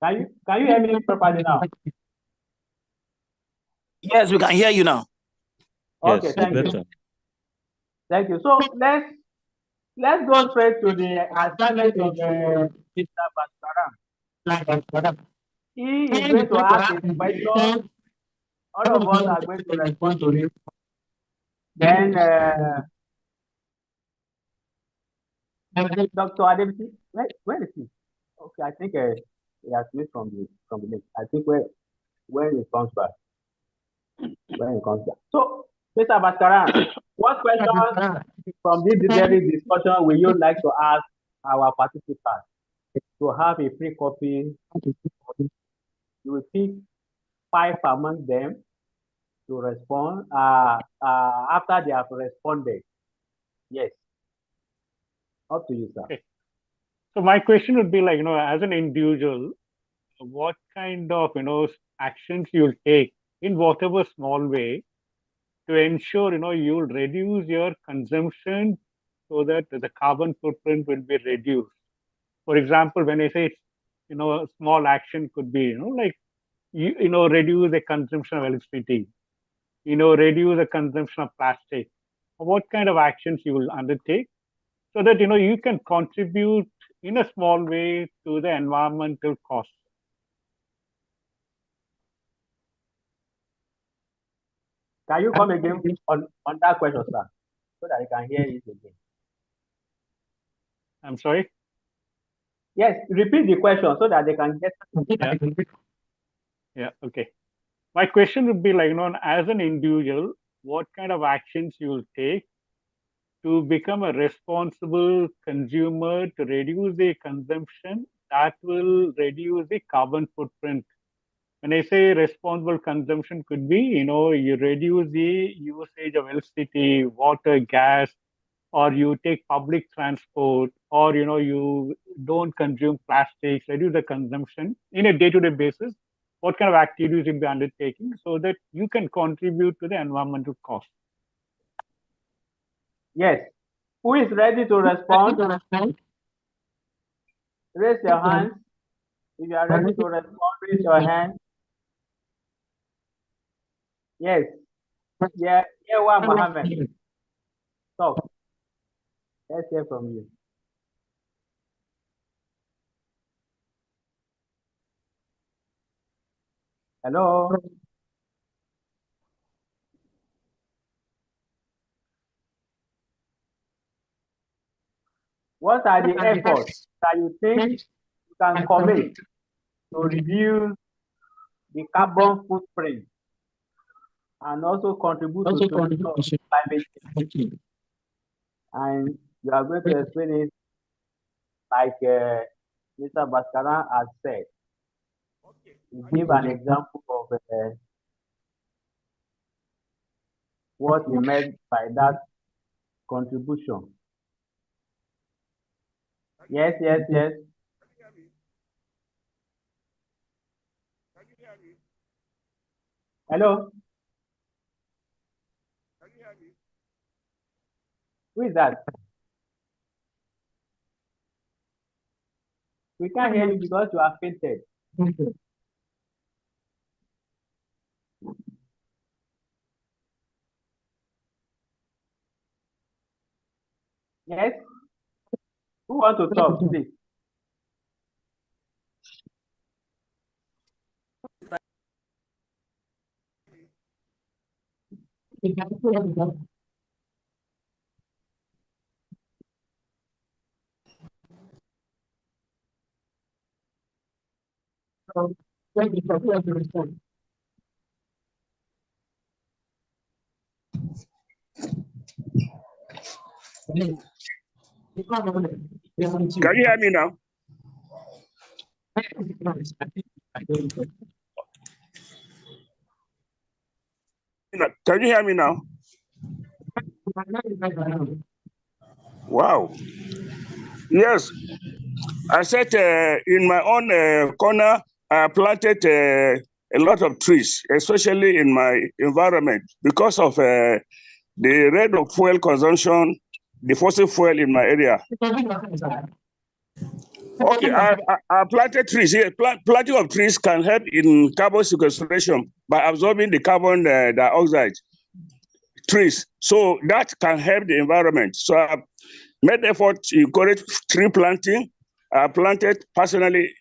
Can you hear me properly now? Yes, we can hear you now. Okay, Yes, thank you. better. Thank you. So let's go straight to the assignment of Mr. Bhaskaran. He is going to ask a question. All of us are going to respond to it. Then Dr. Adebisi, where is he? Okay, I think he has missed from the list. I think when he comes back. So, Mr. Bhaskaran, what question from this very discussion will you like to ask our participants? To have a free copy, you will pick 5 among them to respond after they have responded. Yes. Up to you, sir. Okay. So my question would be like, as an individual, what kind of, actions you'll take in whatever small way to ensure, you'll reduce your consumption so that the carbon footprint will be reduced. For example, when I say, a small action could be, like, reduce the consumption of electricity, reduce the consumption of plastic. What kind of actions you will undertake so that, you can contribute in a small way to the environmental cost. Can you come again on that question, sir, so that I can hear it again? I'm sorry? Yes, repeat the question so that they can get. Yeah, okay. My question would be like, as an individual, what kind of actions you will take to become a responsible consumer to reduce the consumption that will reduce the carbon footprint. When I say responsible consumption could be, you reduce the usage of electricity, water, gas, or you take public transport, or, you don't consume plastics, reduce the consumption in a day-to-day basis. What kind of activities you'll be undertaking so that you can contribute to the environmental cost? Yes. Who is ready to respond? Raise your hand. If you are ready to respond, raise your hand. Yes. Yeah, Mohammed. Talk. Let's hear from you. Hello. What are the efforts that you think you can commit to reduce the carbon footprint and also contribute to solution of climate change? And you are going to explain it like Mr. Bhaskaran has said. You give an example of what he meant by that contribution. Yes. Hello? Who is that? We can't hear you because you are fainted. Yes? Who wants to talk, please? Can you hear me now? Can you hear me now? Wow. Yes. I said in my own corner, I planted a lot of trees, especially in my environment, because of the rate of fuel consumption, the fossil fuel in my area. Okay, I planted trees here. Planting of trees can help in carbon sequestration by absorbing the carbon dioxide. Trees, so that can help the environment. So I made effort to encourage tree planting. I planted personally,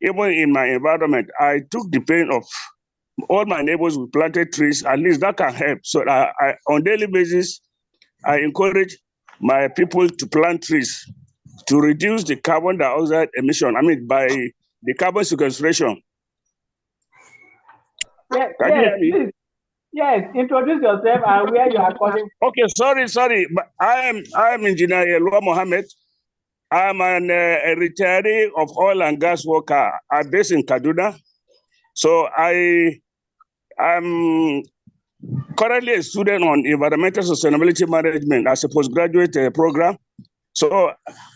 even in my environment. I took the pain of all my neighbors who planted trees. At least that can help. So I on daily basis, I encourage my people to plant trees to reduce the carbon dioxide emission. I mean, by the carbon sequestration. Yes, Can you hear me? please. Yes, introduce yourself and where you are calling. Okay, sorry, but I am Engineer Yelwa Mohammed. I'm a retiree of oil and gas worker. I'm based in Kaduna. So I'm currently a student on environmental sustainability management as a postgraduate program. So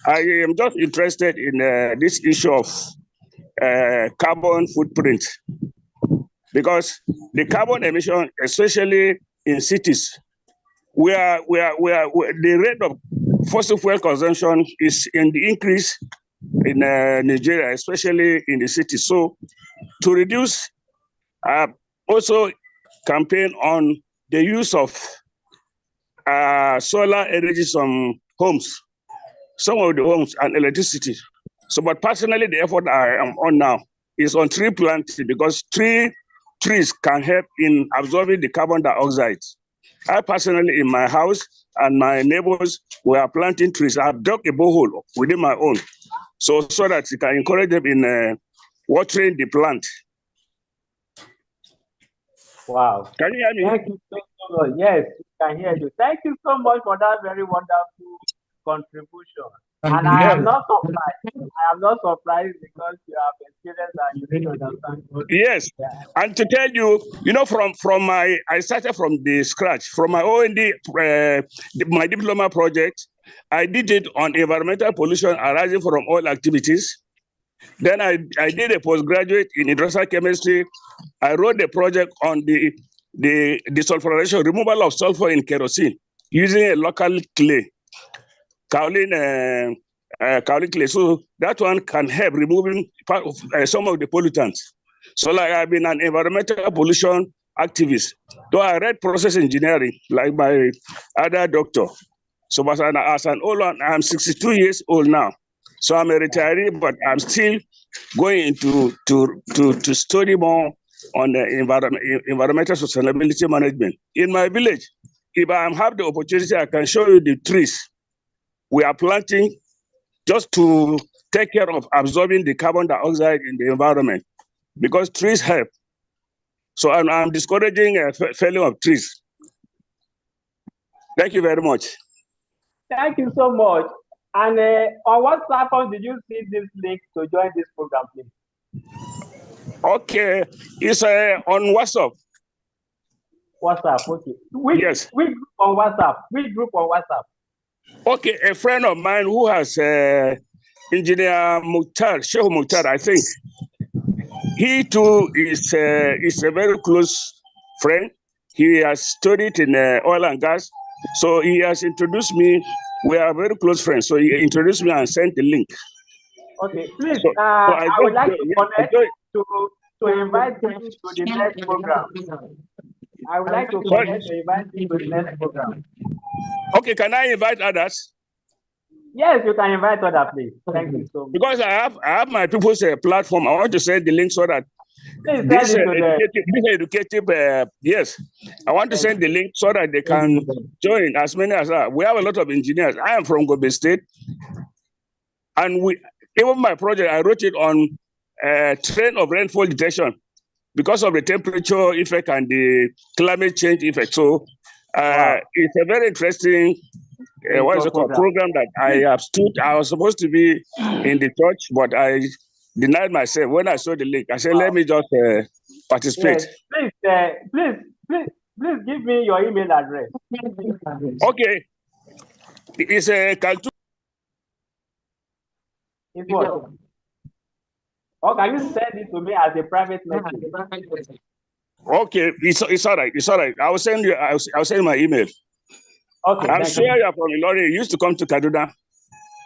I am just interested in this issue of carbon footprint, because the carbon emission, especially in cities, where the rate of fossil fuel consumption is in the increase in Nigeria, especially in the city. So to reduce, also campaign on the use of solar energy from homes, some of the homes, and electricity. So, but personally, the effort I am on now is on tree planting, because trees can help in absorbing the carbon dioxide. I personally, in my house and my neighbors, we are planting trees. I've dug a borehole within my own, so that you can encourage them in watering the plant. Wow. Can you hear me? Thank you so much. Yes, I can hear you. Thank you so much for that very wonderful contribution. And I am not surprised. I am not surprised because you have experience and you really understand. Yes, and to tell you, from I started from the scratch. From my OND, my diploma project, I did it on environmental pollution arising from oil activities. Then I did a postgraduate in industrial chemistry. I wrote the project on the desulfurization, removal of sulfur in kerosene using a local clay, kaolin clay. So that one can help removing part of some of the pollutants. So like I've been an environmental pollution activist. Though I read process engineering like my other doctor. So as an old one, I'm 62 years old now. So I'm a retiree, but I'm still going to study more on the environmental sustainability management. In my village, if I have the opportunity, I can show you the trees we are planting just to take care of absorbing the carbon dioxide in the environment, because trees help. So I'm discouraging felling of trees. Thank you very much. Thank you so much. And on what platform did you see this link to join this program, please? Okay, it's on WhatsApp. WhatsApp, okay. Yes. Which group on WhatsApp? Which group on WhatsApp? Okay, a friend of mine who has Engineer Shehu Mukhtar, I think. He too is a very close friend. He has studied in oil and gas. So he has introduced me. We are very close friends. So he introduced me and sent the link. Okay, please, So I would like to connect to invite you to the next program. I would like to connect to invite you to the next program. Okay, can I invite others? Yes, you can invite others, please. Thank you so much. Because I have my people's platform. I want to send the link so that this educative, yes, I want to send the link so that they can join as many as we have a lot of engineers. I am from Gobe State, and even my project, I wrote it on trend of rainfall detection because of the temperature effect and the climate change effect. So it's a very interesting program that I have stood. I was supposed to be in the church, but I denied myself. When I saw the link, I said, let me just participate. Yes. Please give me your email address. Okay. It's a It's what? Or can you send it to me as a private message? Okay, it's all right. It's all right. I'll send you. I'll send my email. Okay. I'm sure you're from Ilorin. You used to come to Kaduna.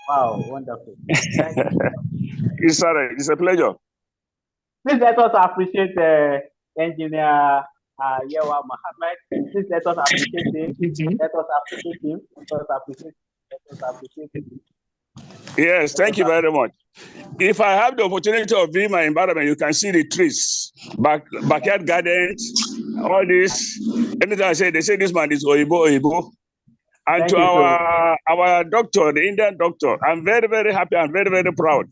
Wow, wonderful. Thank you. It's all right. It's a pleasure. Please let us appreciate Engineer Yewa Mohammed. Please let us appreciate him. Let us appreciate him. Let us appreciate him. Let us appreciate him. Yes, thank you very much. If I have the opportunity of being my environment, you can see the trees, backyard gardens, all this. Anytime I say, they say this man is Oyibo. And Thank to you, our doctor, the Indian doctor, I'm very, very happy. I'm very, very proud.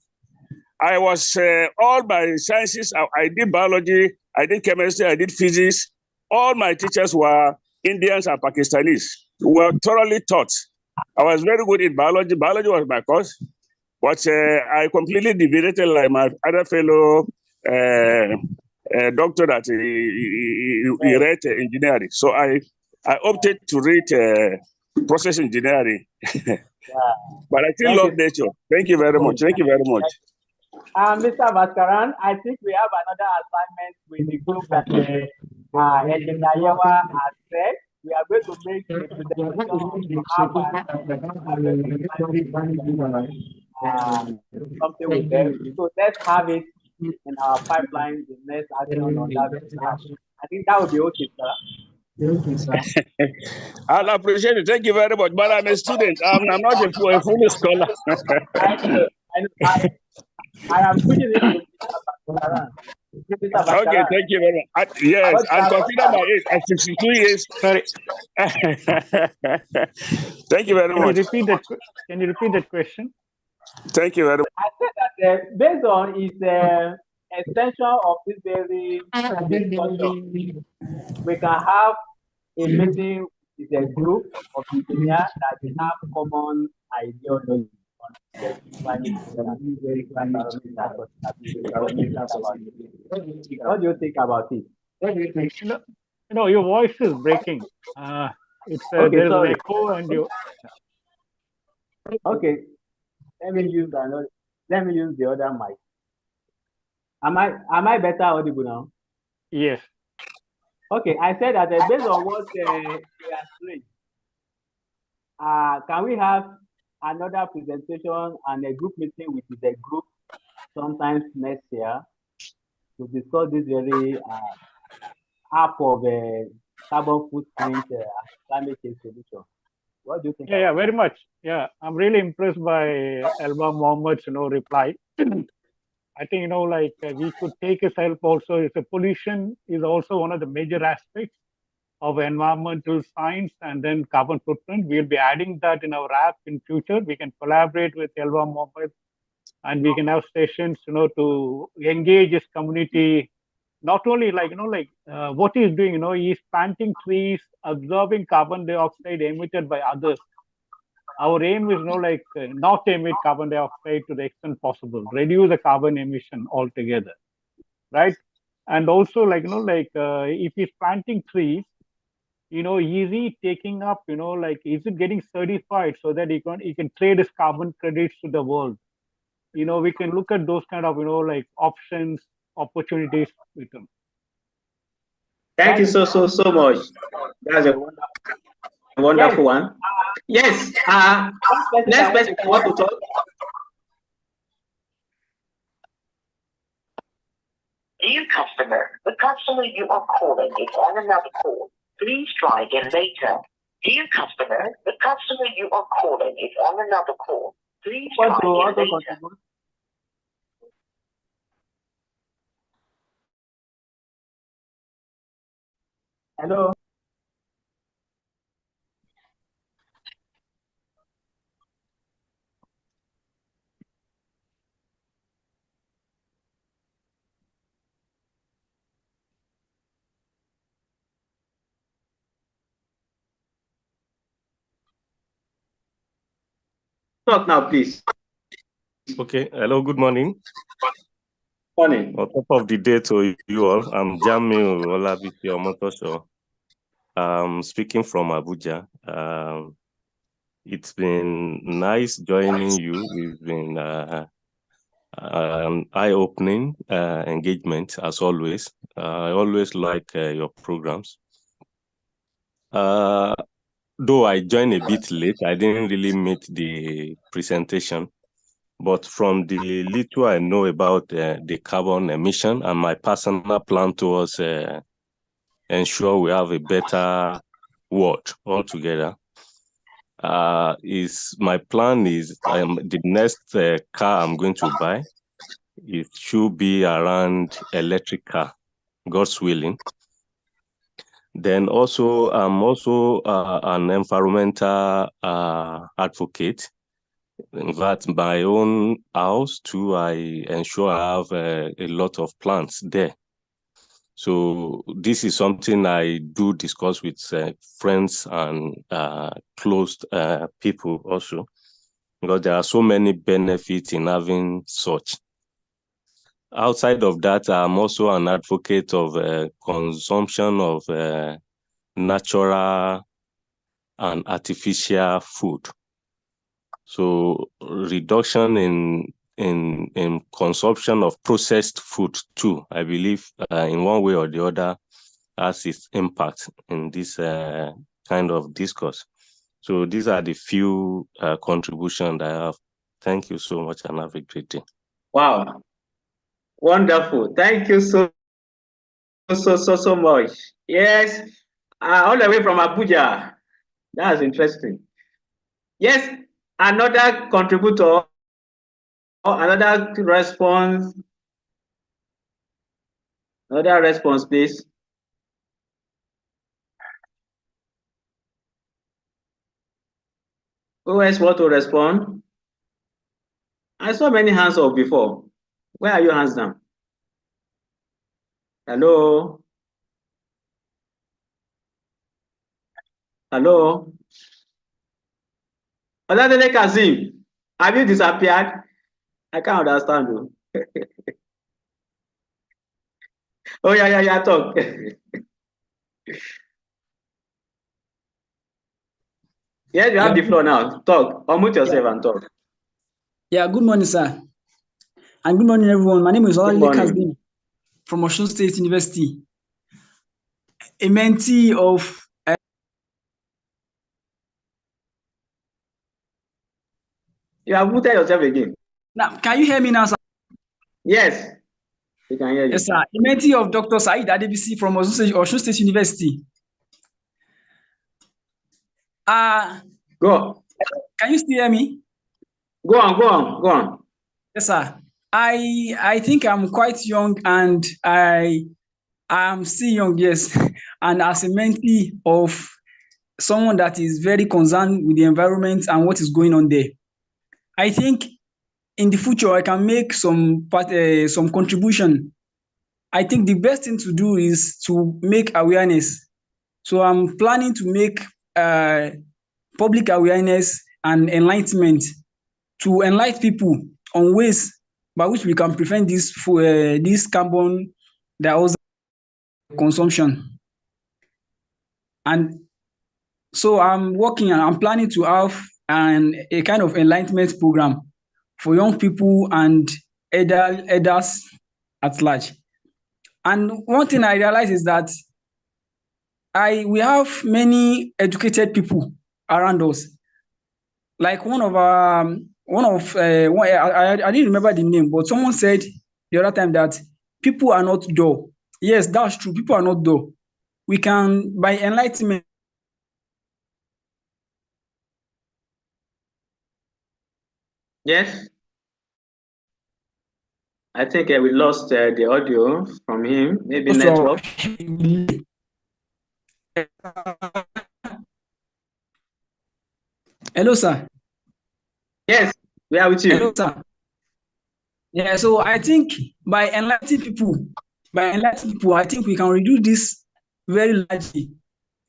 I was all my sciences. I did biology, I did chemistry, I did physics. All my teachers were Indians and Pakistanis. We were thoroughly taught. I was very good in biology. Biology was my course, but I completely deviated like my other fellow doctor that he read engineering. So I opted to read process engineering. But I still love nature. Thank you very much. Thank you very much. Mr. Vaskaran, I think we have another assignment with the group that Engineer Yewa has said. We are going to make a presentation something with them. So let's have it in our pipeline, the next action on that. I think that would be okay, sir. I'll appreciate it. Thank you very much. But I'm a student. I'm not a full scholar. I am pushing it to Mr. Okay, thank you very much. Yes, and consider my age at 62 years. Sorry. Thank you very much. Can you repeat that question? Thank you very much. I said that based on its extension of this very discussion, we can have a meeting with a group of engineers that have common ideology. What do you think about it? No, your voice is breaking. It's okay, there's sorry. an echo and you. Okay, let me use the other mic. Am I better audible now? Yes. Okay, I said that based on what we are saying, can we have another presentation and a group meeting with the group sometimes next year to discuss this very app of carbon footprint climate change solution? What do you think? Yeah, very much. Yeah, I'm really impressed by Elba Mohammed's reply. I think we could take his help also. If the pollution is also one of the major aspects of environmental science and then carbon footprint. We'll be adding that in our app in future. We can collaborate with Elba Mohammed and we can have sessions, to engage his community. Not only what he's doing, he's planting trees, absorbing carbon dioxide emitted by others. Our aim is, not emit carbon dioxide to the extent possible, reduce the carbon emission altogether, right? And also, if he's planting trees, is he taking up, is it getting certified so that he can trade his carbon credits to the world? We can look at those kind of, options, opportunities with them. Thank you so much. That's a wonderful one. Yes. Next person want to talk. Dear customer, the customer you are calling is on another call. Please try again later. Dear customer, the customer you are calling is on another call. Please try again later. Hello. Talk now, please. Okay. Hello. Good morning. Morning. On top of the day to you all, I'm Jamiu Olabisi Omotosho. Speaking from Abuja. It's been nice joining you. We've been eye-opening engagement as always. I always like your programs. Though I joined a bit late, I didn't really meet the presentation. But from the little I know about the carbon emission and my personal plan towards ensure we have a better world altogether, my plan is the next car I'm going to buy, it should be around electric car, God's willing. Then also, I'm also an environmental advocate. In fact, my own house too, I ensure I have a lot of plants there. So this is something I do discuss with friends and close people also, because there are so many benefits in having such. Outside of that, I'm also an advocate of consumption of natural and artificial food. So reduction in consumption of processed food too, I believe in one way or the other has its impact in this kind of discourse. So these are the few contributions I have. Thank you so much and have a great day. Wow. Wonderful. Thank you so much. Yes. All the way from Abuja. That's interesting. Yes. Another contributor, another response. Another response, please. Who else want to respond? I saw many hands up before. Where are your hands now? Hello? Hello? Oladele Kazeem, have you disappeared? I can't understand you. Oh, yeah, talk. Yes, you have the floor now. Talk. Unmute yourself and talk. Yeah, good morning, sir. And good morning, everyone. My name is Oladele Kazeem from Osun State University, a mentee of You have muted yourself again. Now, can you hear me now, sir? Yes, we can hear you. Yes, sir. A mentee of Dr. Said Adebisi from Osun State University. Go. Can you still hear me? Go on. Yes, sir. I think I'm quite young and I am still young, yes. And as a mentee of someone that is very concerned with the environment and what is going on there, I think in the future I can make some contribution. I think the best thing to do is to make awareness. So I'm planning to make public awareness and enlightenment to enlighten people on ways by which we can prevent this carbon dioxide consumption. And so I'm working and I'm planning to have a kind of enlightenment program for young people and elders at large. And one thing I realize is that we have many educated people around us. Like I didn't remember the name, but someone said the other time that people are not dull. Yes, that's true. People are not dull. We can, by enlightenment. Yes. I think we lost the audio from him. Maybe network. Hello, sir. Yes, we are with you. Hello, sir. Yeah, so I think by enlightening people, I think we can reduce this very largely.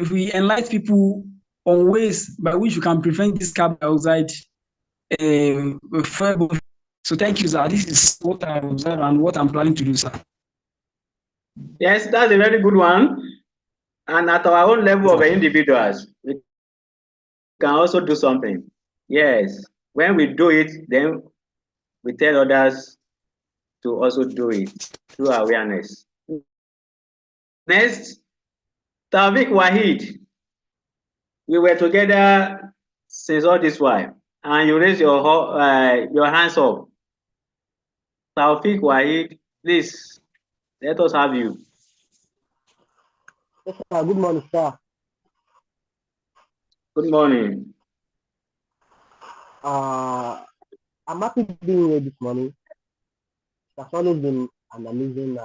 If we enlighten people on ways by which we can prevent this carbon dioxide. So thank you, sir. This is what I observe and what I'm planning to do, sir. Yes, that's a very good one. And at our own level of individuals, we can also do something. Yes, when we do it, then we tell others to also do it through awareness. Next, Tawfiq Wahid. We were together since all this while, and you raise your hands up. Tawfiq Wahid, please let us have you. Yes, sir. Good morning, sir. Good morning. I'm happy being here this morning. It has always been an amazing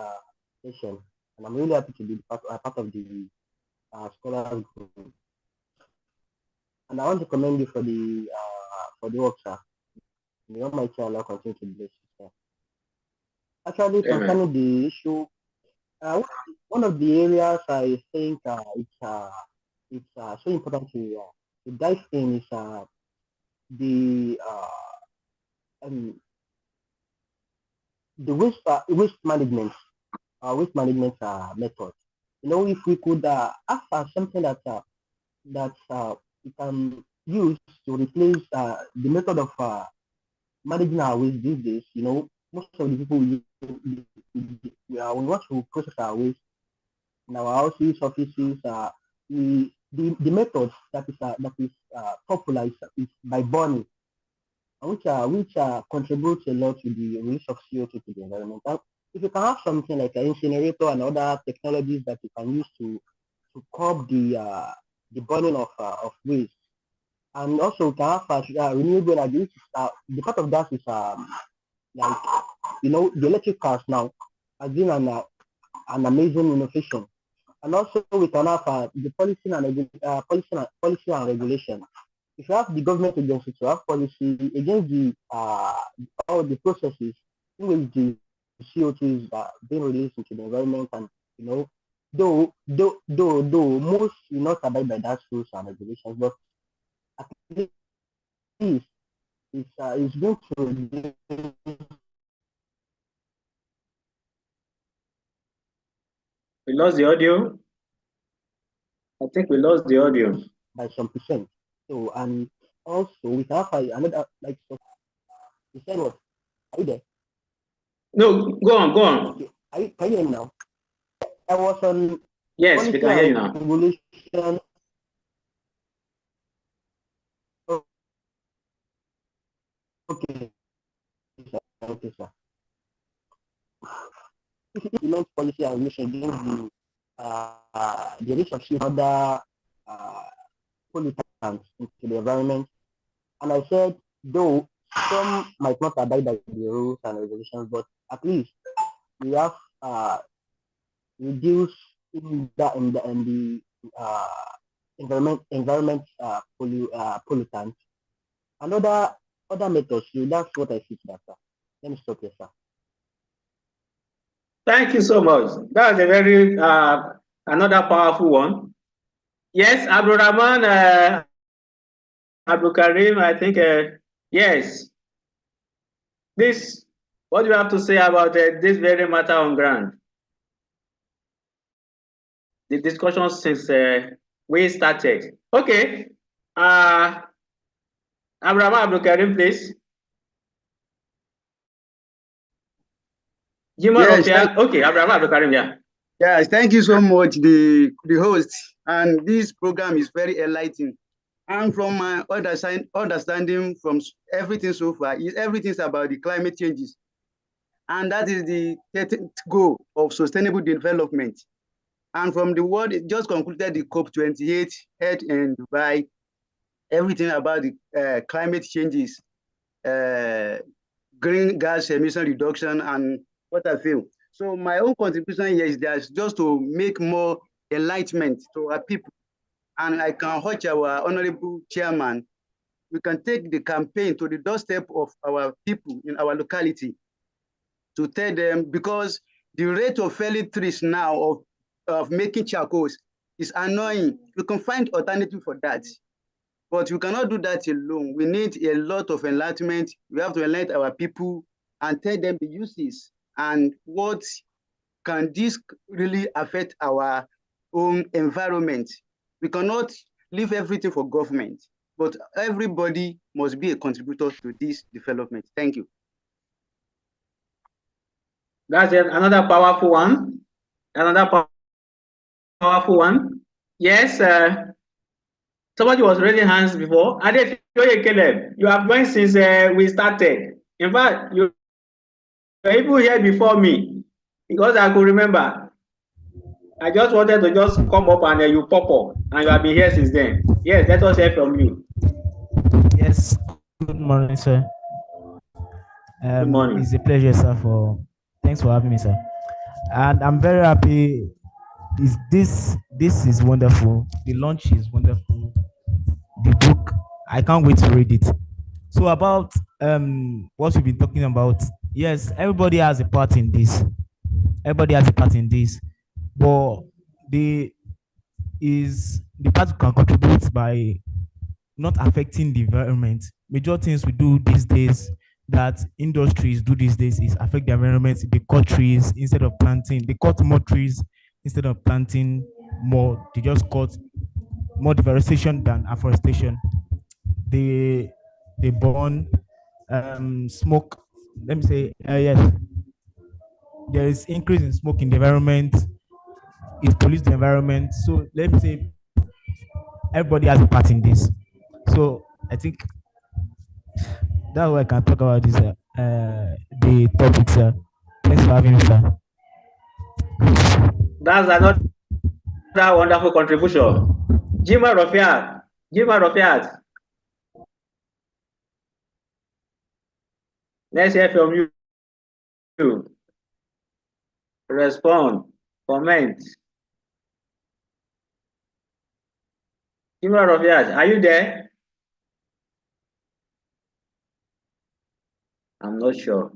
session, and I'm really happy to be part of the scholars group. And I want to commend you for the work, sir. May Almighty Allah continue to bless you, sir. Actually, concerning the issue, one of the areas I think it's so important to dive in is the waste management method. You know, if we could ask something that we can use to replace the method of managing our waste these days. You know, most of the people we want to process our waste in our houses, offices. The method that is popular is by burning, which contributes a lot to the release of CO2 to the environment. And if you can have something like an incinerator and other technologies that you can use to curb the burning of waste, and also to have renewable energy. The part of that is like, you know, the electric cars now has been an amazing innovation. And also we can have the policy and regulation. If you have the government agency to have policy against the all the processes in which the CO2 is being released into the environment, and you know, though most will not abide by that rules and regulations, but at least it's going to reduce. We lost the audio. I think we lost the audio By some percent. So, and also we have another, like, so you said what? Are you there? No, go on. Okay. Can you hear me now? I was on. Yes, we can hear you now. Regulation. Okay. Okay, sir. Implement policy and regulation against the risk of other pollutants into the environment. And I said, though some might not abide by the rules and regulations, but at least we have reduced in the environment pollutants and other methods. So that's what I see, sir. Let me stop here, sir. Thank you so much. That's a very another powerful one. Yes, Abdul Rahman, Abdul Karim, I think yes. This, what do you have to say about this very matter on ground? The discussion since we started. Okay. Abdul Karim, please. Yes, okay, Abdul Karim, yeah. Yes, thank you so much, the host. And this program is very enlightening. And from my understanding from everything so far, everything's about the climate changes. And that is the 13th goal of sustainable development. And from the world, it just concluded the COP28 held in Dubai, everything about the climate changes, green gas emission reduction, and what I feel. So my own contribution here is just to make more enlightenment to our people. And I can urge our honorable chairman, we can take the campaign to the doorstep of our people in our locality to tell them, because the rate of felling trees now of making charcoals is annoying. We can find alternative for that. But we cannot do that alone. We need a lot of enlightenment. We have to enlighten our people and tell them the uses and what can this really affect our own environment. We cannot leave everything for government, but everybody must be a contributor to this development. Thank you. That's another powerful one. Another powerful one. Yes, somebody was raising hands before. Caleb, you have joined since we started. In fact, you were even here before me because I could remember. I just wanted to just come up and you pop up, and you have been here since then. Yes, let us hear from you. Yes, good morning, sir. Good morning. It's a pleasure, sir. Thanks for having me, sir. And I'm very happy. This is wonderful. The launch is wonderful. The book, I can't wait to read it. So about what we've been talking about. Yes, everybody has a part in this. Everybody has a part in this, but the part you can contribute by not affecting the environment. Major things we do these days that industries do these days is affect the environment. They cut trees instead of planting. They cut more trees instead of planting more. They just cut more deforestation than afforestation. They burn smoke. Let me say yes. There is increase in smoke in the environment. It pollutes the environment. So let me say everybody has a part in this. So I think that's why I can talk about this the topic, sir. Thanks for having me, sir. That's another wonderful contribution. Jima Rafiat. Let's hear from you. Respond, comment. Jima Rafiat, are you there? I'm not sure.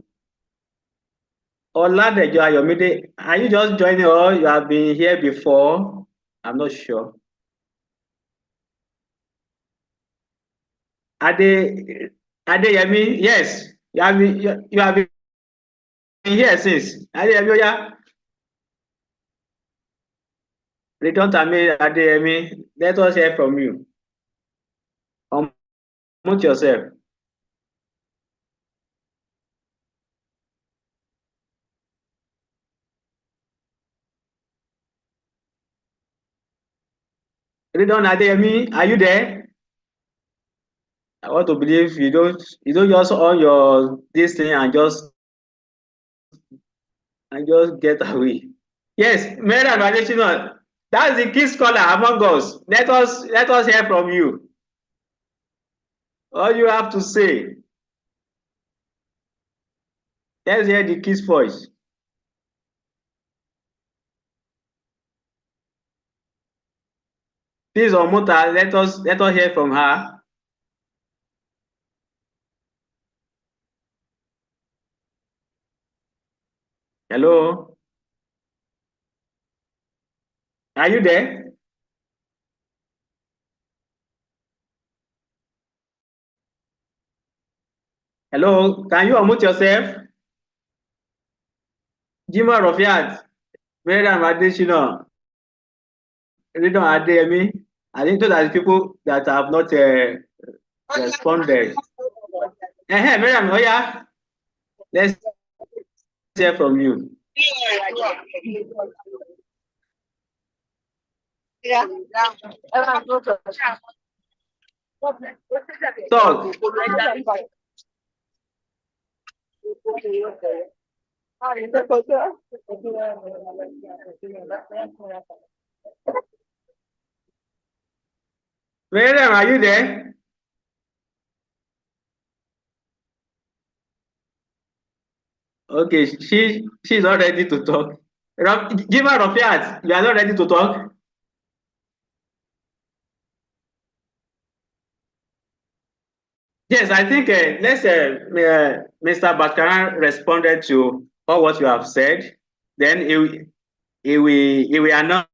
Oladejo Ayomide, are you just joining or you have been here before? I'm not sure. Adeyemi, yes, you have been here since. Adeyemi, yeah. Return to me, Adeyemi. Let us hear from you. Unmute yourself. Return Adeyemi, are you there? I want to believe you don't just on your this thing and just get away. Yes, Mary and that's the key scholar among us. Let us hear from you. All you have to say. Let's hear the kid's voice. Please, Omuta, let us hear from her. Hello? Are you there? Hello? Can you unmute yourself? Jima Rafiat, Miriam Adesina, Ridon Adeyemi. I think those are the people that have not responded. Miriam, oh yeah? Let's hear from you. Talk. Miriam, are you there? Okay, she's not ready to talk. Give her Rafiat, you are not ready to talk? Yes, I think Mr. Bakaran responded to all what you have said. Then he will announce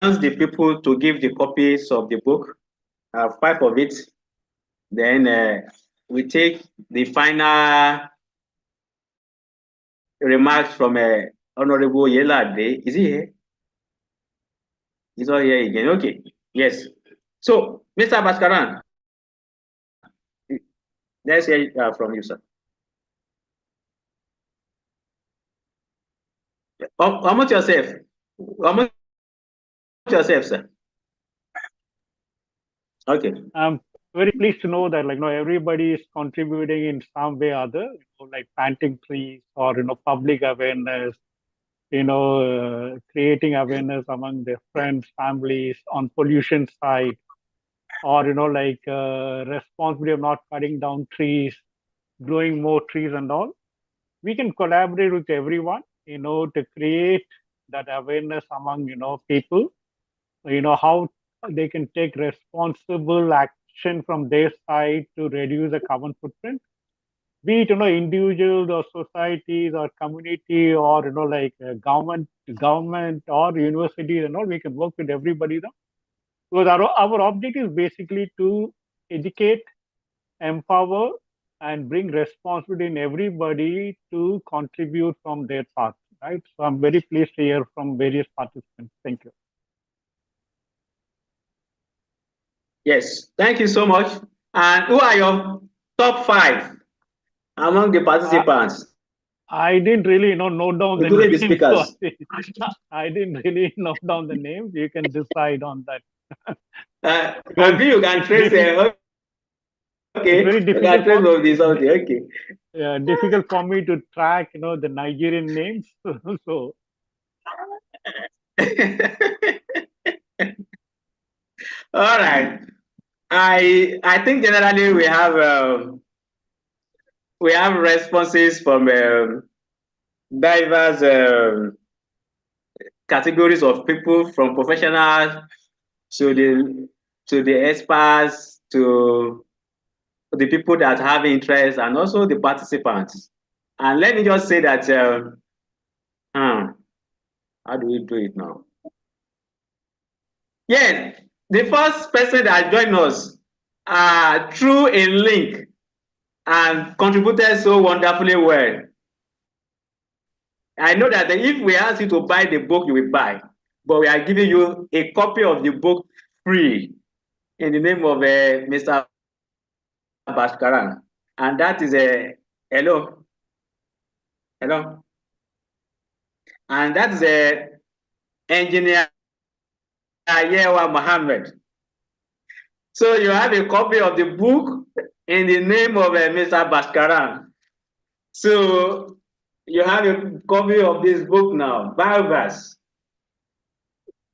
the people to give the copies of the book, 5 of it. Then we take the final remarks from Honorable Yelade. Is he here? He's not here again. Okay. Yes. So, Mr. Bakaran, let's hear from you, sir. Unmute yourself. Unmute yourself, sir. Okay. I'm very pleased to know that everybody is contributing in some way or other, like planting trees or public awareness, creating awareness among their friends, families on pollution side, or responsibility of not cutting down trees, growing more trees and all. We can collaborate with everyone, to create that awareness among people, how they can take responsible action from their side to reduce the carbon footprint, be it individuals or societies or community or government or universities and all. We can work with everybody though, because our objective is basically to educate, empower, and bring responsibility in everybody to contribute from their part, right? So I'm very pleased to hear from various participants. Thank you. Yes, thank you so much. And who are your top 5 among the participants? I didn't really note down the Including the names. So speakers. I didn't really note down the names. You can decide on that. I think you can trace it. Okay, It's very you can trace of this out there. Okay. Difficult for me to track, the Nigerian names. So. All right. I think generally we have responses from diverse categories of people, from professionals to the experts to the people that have interest, and also the participants. And let me just say that how do we do it now? Yes, the first person that joined us through a link and contributed so wonderfully well. I know that if we ask you to buy the book, you will buy, but we are giving you a copy of the book free in the name of Mr. Bhaskaran. And that is hello. Hello. And that is engineer Yewa Mohammed. So you have a copy of the book in the name of Mr. Bhaskaran. So you have a copy of this book now, Biogas.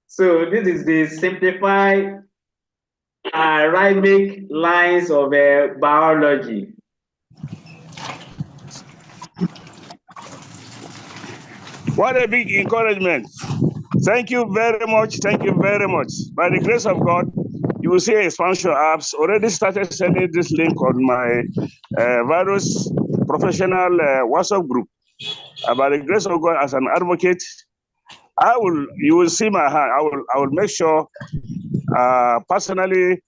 So this is the simplified rhythmic lines of biology. What a big encouragement. Thank you very much. Thank you very much. By the grace of God, you will see expansion apps already started sending this link on my various professional WhatsApp group. By the grace of God, as an advocate, you will see my hand. I will make sure personally,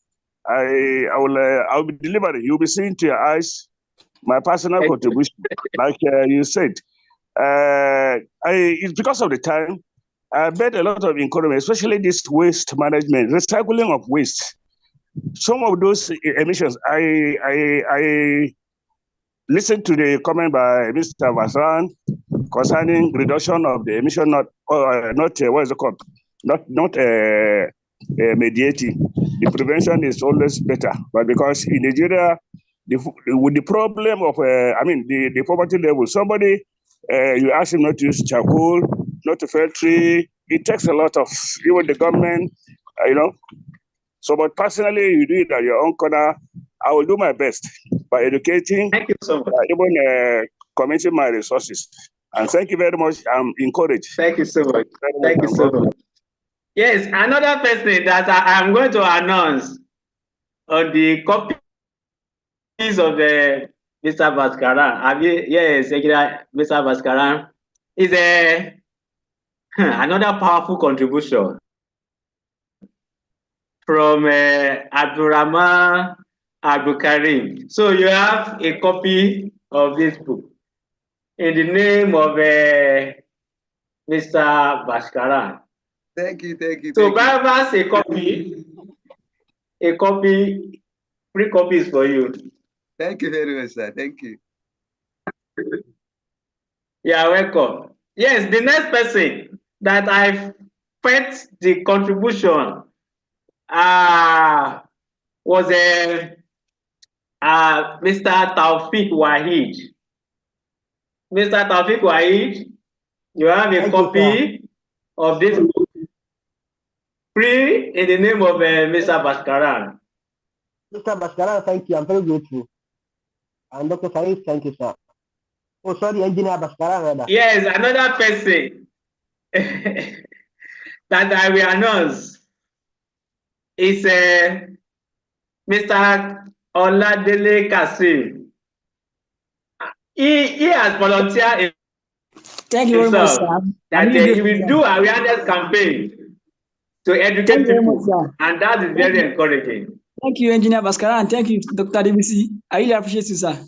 I will be delivering. You'll be seeing to your eyes my personal contribution, like you said. It's because of the time. I bet a lot of encouragement, especially this waste management, recycling of waste. Some of those emissions, I listened to the comment by Mr. Vasan concerning reduction of the emission, not what is it called? Not mediating. The prevention is always better, but because in Nigeria, with the problem of the poverty level, somebody you ask him not to use charcoal, not to fell tree. It takes a lot of even the government, So, but personally, you do it at your own corner. I will do my best by educating, thank you so much. Even committing my resources. And thank you very much. I'm encouraged. Thank you so much. Thank you so much. Yes, another person that I'm going to announce on the copies of Mr. Bhaskaran. Yes, Mr. Bhaskaran is another powerful contribution from Abdurrahman Abdulkarim. So you have a copy of this book in the name of Mr. Bhaskaran. Thank you. So Barnabas, a copy, free copies for you. Thank you very much, sir. Thank you. You are welcome. Yes, the next person that I felt the contribution was Mr. Taufik Wahid. Mr. Taufik Wahid, you have a copy of this book free in the name of Mr. Bhaskaran. Mr. Bhaskaran, thank you. I'm very grateful. And Dr. Saeed, thank you, sir. Oh, sorry, Engineer Bhaskaran, rather. Yes, another person that I will announce is Mr. Oladele Kasim. He has volunteered Thank you very much, himself sir. that Really he will grateful, do sir. awareness campaign to Thank educate you very much, people, sir. and that is Thank very you. encouraging. Thank you, Engineer Bhaskaran, and thank you, Dr. DBC. I really appreciate you, sir.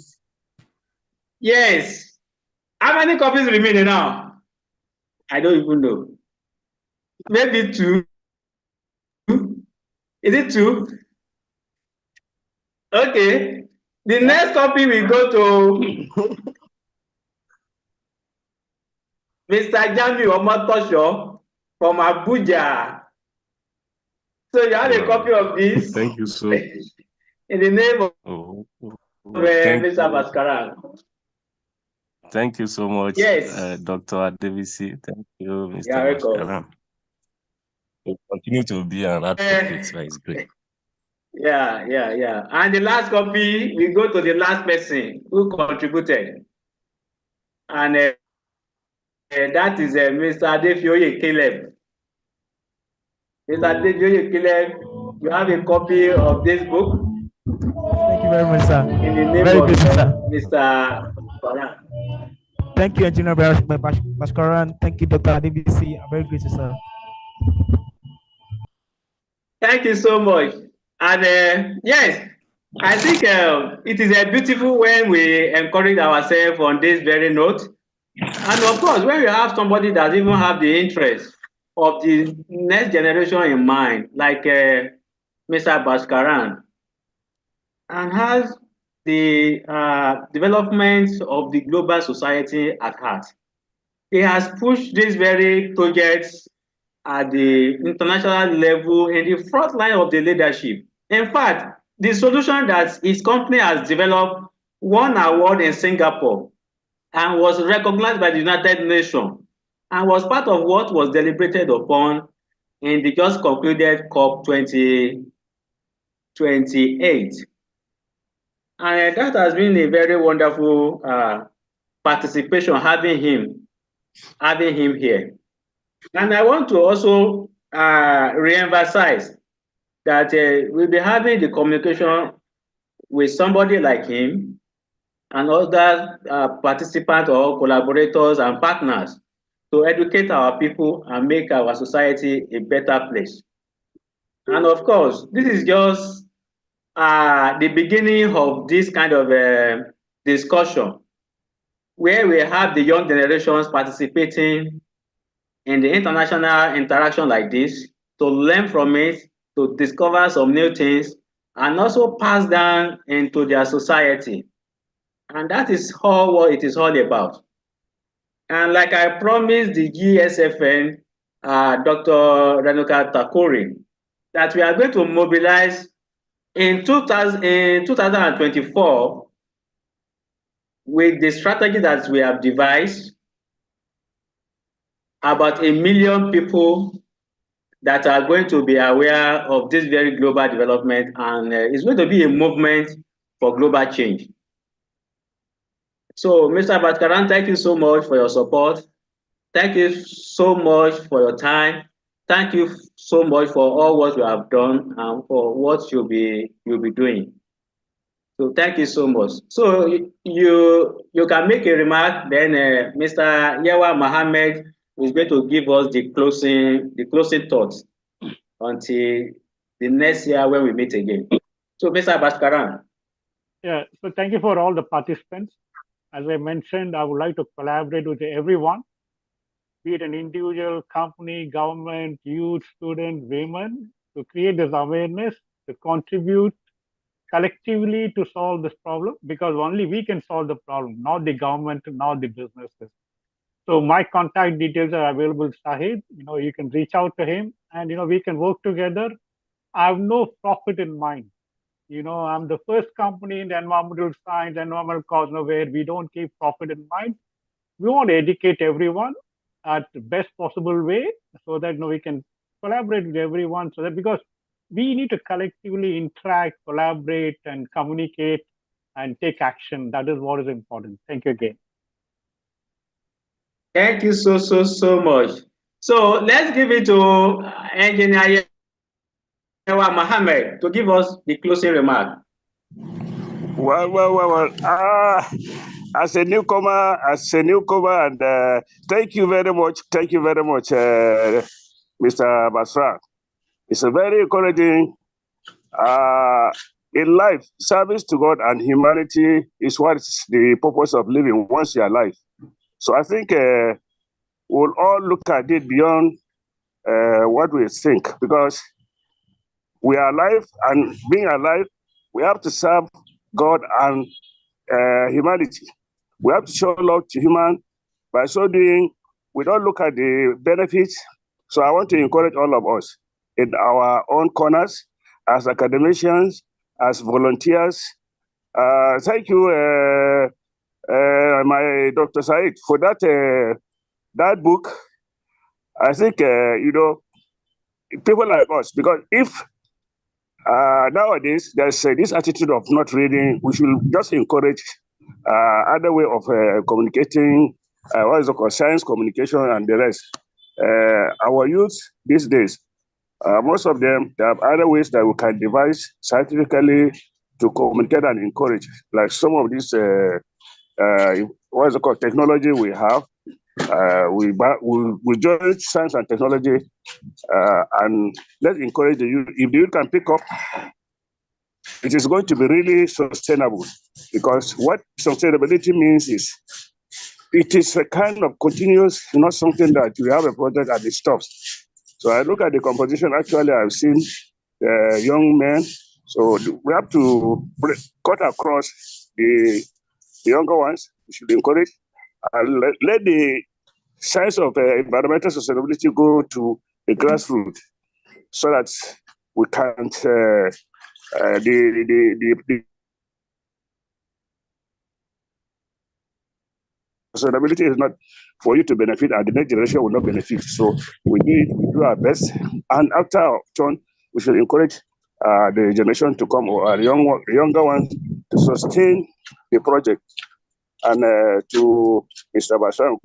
Yes. How many copies remaining now? I don't even know. Maybe 2. Is it 2? Okay. The next copy will go to Mr. Jami Omotosho from Abuja. So you have a copy of this Thank you so. in the name of Thank Mr. Bhaskaran. Thank you so much, Yes. Dr. Adebisi. Thank you, You Mr. are welcome. Bhaskaran. You continue to be an advocate. That is great. Yeah. And the last copy, we go to the last person who contributed. And that is Mr. Adefioye Caleb. Mr. Adefioye Caleb, you have a copy of this book. Thank you very much, sir. In the name Very of grateful, sir. Mr. Baran. Thank you, Engineer Bhaskaran. Thank you, Dr. DBC. I'm very grateful, sir. Thank you so much. And yes, I think it is beautiful when we encourage ourselves on this very note. And of course, when you have somebody that even have the interest of the next generation in mind, like Mr. Bhaskaran, and has the development of the global society at heart. He has pushed these very projects at the international level in the front line of the leadership. In fact, the solution that his company has developed won an award in Singapore and was recognized by the United Nations and was part of what was deliberated upon in the just concluded COP 2028. And that has been a very wonderful participation having him here. And I want to also re-emphasize that we'll be having the communication with somebody like him and other participants or collaborators and partners to educate our people and make our society a better place. And of course, this is just the beginning of this kind of discussion where we have the young generations participating in the international interaction like this to learn from it, to discover some new things, and also pass down into their society. And that is all what it is all about. And like I promised the GSFN, Dr. Renuka Takori, that we are going to mobilize in 2024 with the strategy that we have devised, about 1 million people that are going to be aware of this very global development, and it's going to be a movement for global change. So, Mr. Bhaskaran, thank you so much for your support. Thank you so much for your time. Thank you so much for all what you have done and for what you'll be doing. So thank you so much. So you can make a remark, then Mr. Yewa Mohammed is going to give us the closing thoughts until the next year when we meet again. So Mr. Bhaskaran. Yeah, so thank you for all the participants. As I mentioned, I would like to collaborate with everyone, be it an individual, company, government, youth, student, women, to create this awareness, to contribute collectively to solve this problem, because only we can solve the problem, not the government, not the businesses. So my contact details are available, Sahid. You can reach out to him, and we can work together. I have no profit in mind. I'm the first company in the environmental science, environmental cause, where we don't keep profit in mind. We want to educate everyone at the best possible way, so that we can collaborate with everyone, so that, because we need to collectively interact, collaborate, and communicate and take action. That is what is important. Thank you again. Thank you so much. So let's give it to Engineer Mohammed to give us the closing remark. Well. As a newcomer, and thank you very much. Thank you very much, Mr. Basra. It's a very encouraging. In life, service to God and humanity is what is the purpose of living once you're alive. So I think we'll all look at it beyond what we think, because we are alive, and being alive, we have to serve God and humanity. We have to show love to human. By so doing, we don't look at the benefits. So I want to encourage all of us in our own corners, as academicians, as volunteers. Thank you, my Dr. Said, for that book. I think, people like us, because if nowadays there's this attitude of not reading, we should just encourage other way of communicating, what is it called, science communication and the rest. Our youth these days, most of them, they have other ways that we can devise scientifically to communicate and encourage, like some of this, what is it called, technology we have. We join science and technology, and let's encourage the youth. If the youth can pick up, it is going to be really sustainable, because what sustainability means is it is a kind of continuous, not something that you have a project and it stops. So I look at the composition. Actually, I've seen young men. So we have to cut across the younger ones. We should encourage and let the science of environmental sustainability go to the grassroots, so that we can't the sustainability is not for you to benefit, and the next generation will not benefit. So we do our best, and after our turn, we should encourage the generation to come, or the younger ones, to sustain the project. And to Mr. Bashar,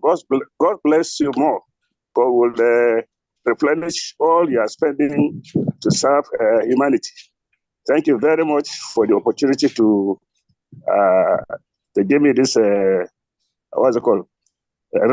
God bless you more. God will replenish all you are spending to serve humanity. Thank you very much for the opportunity to give me this, what's it called,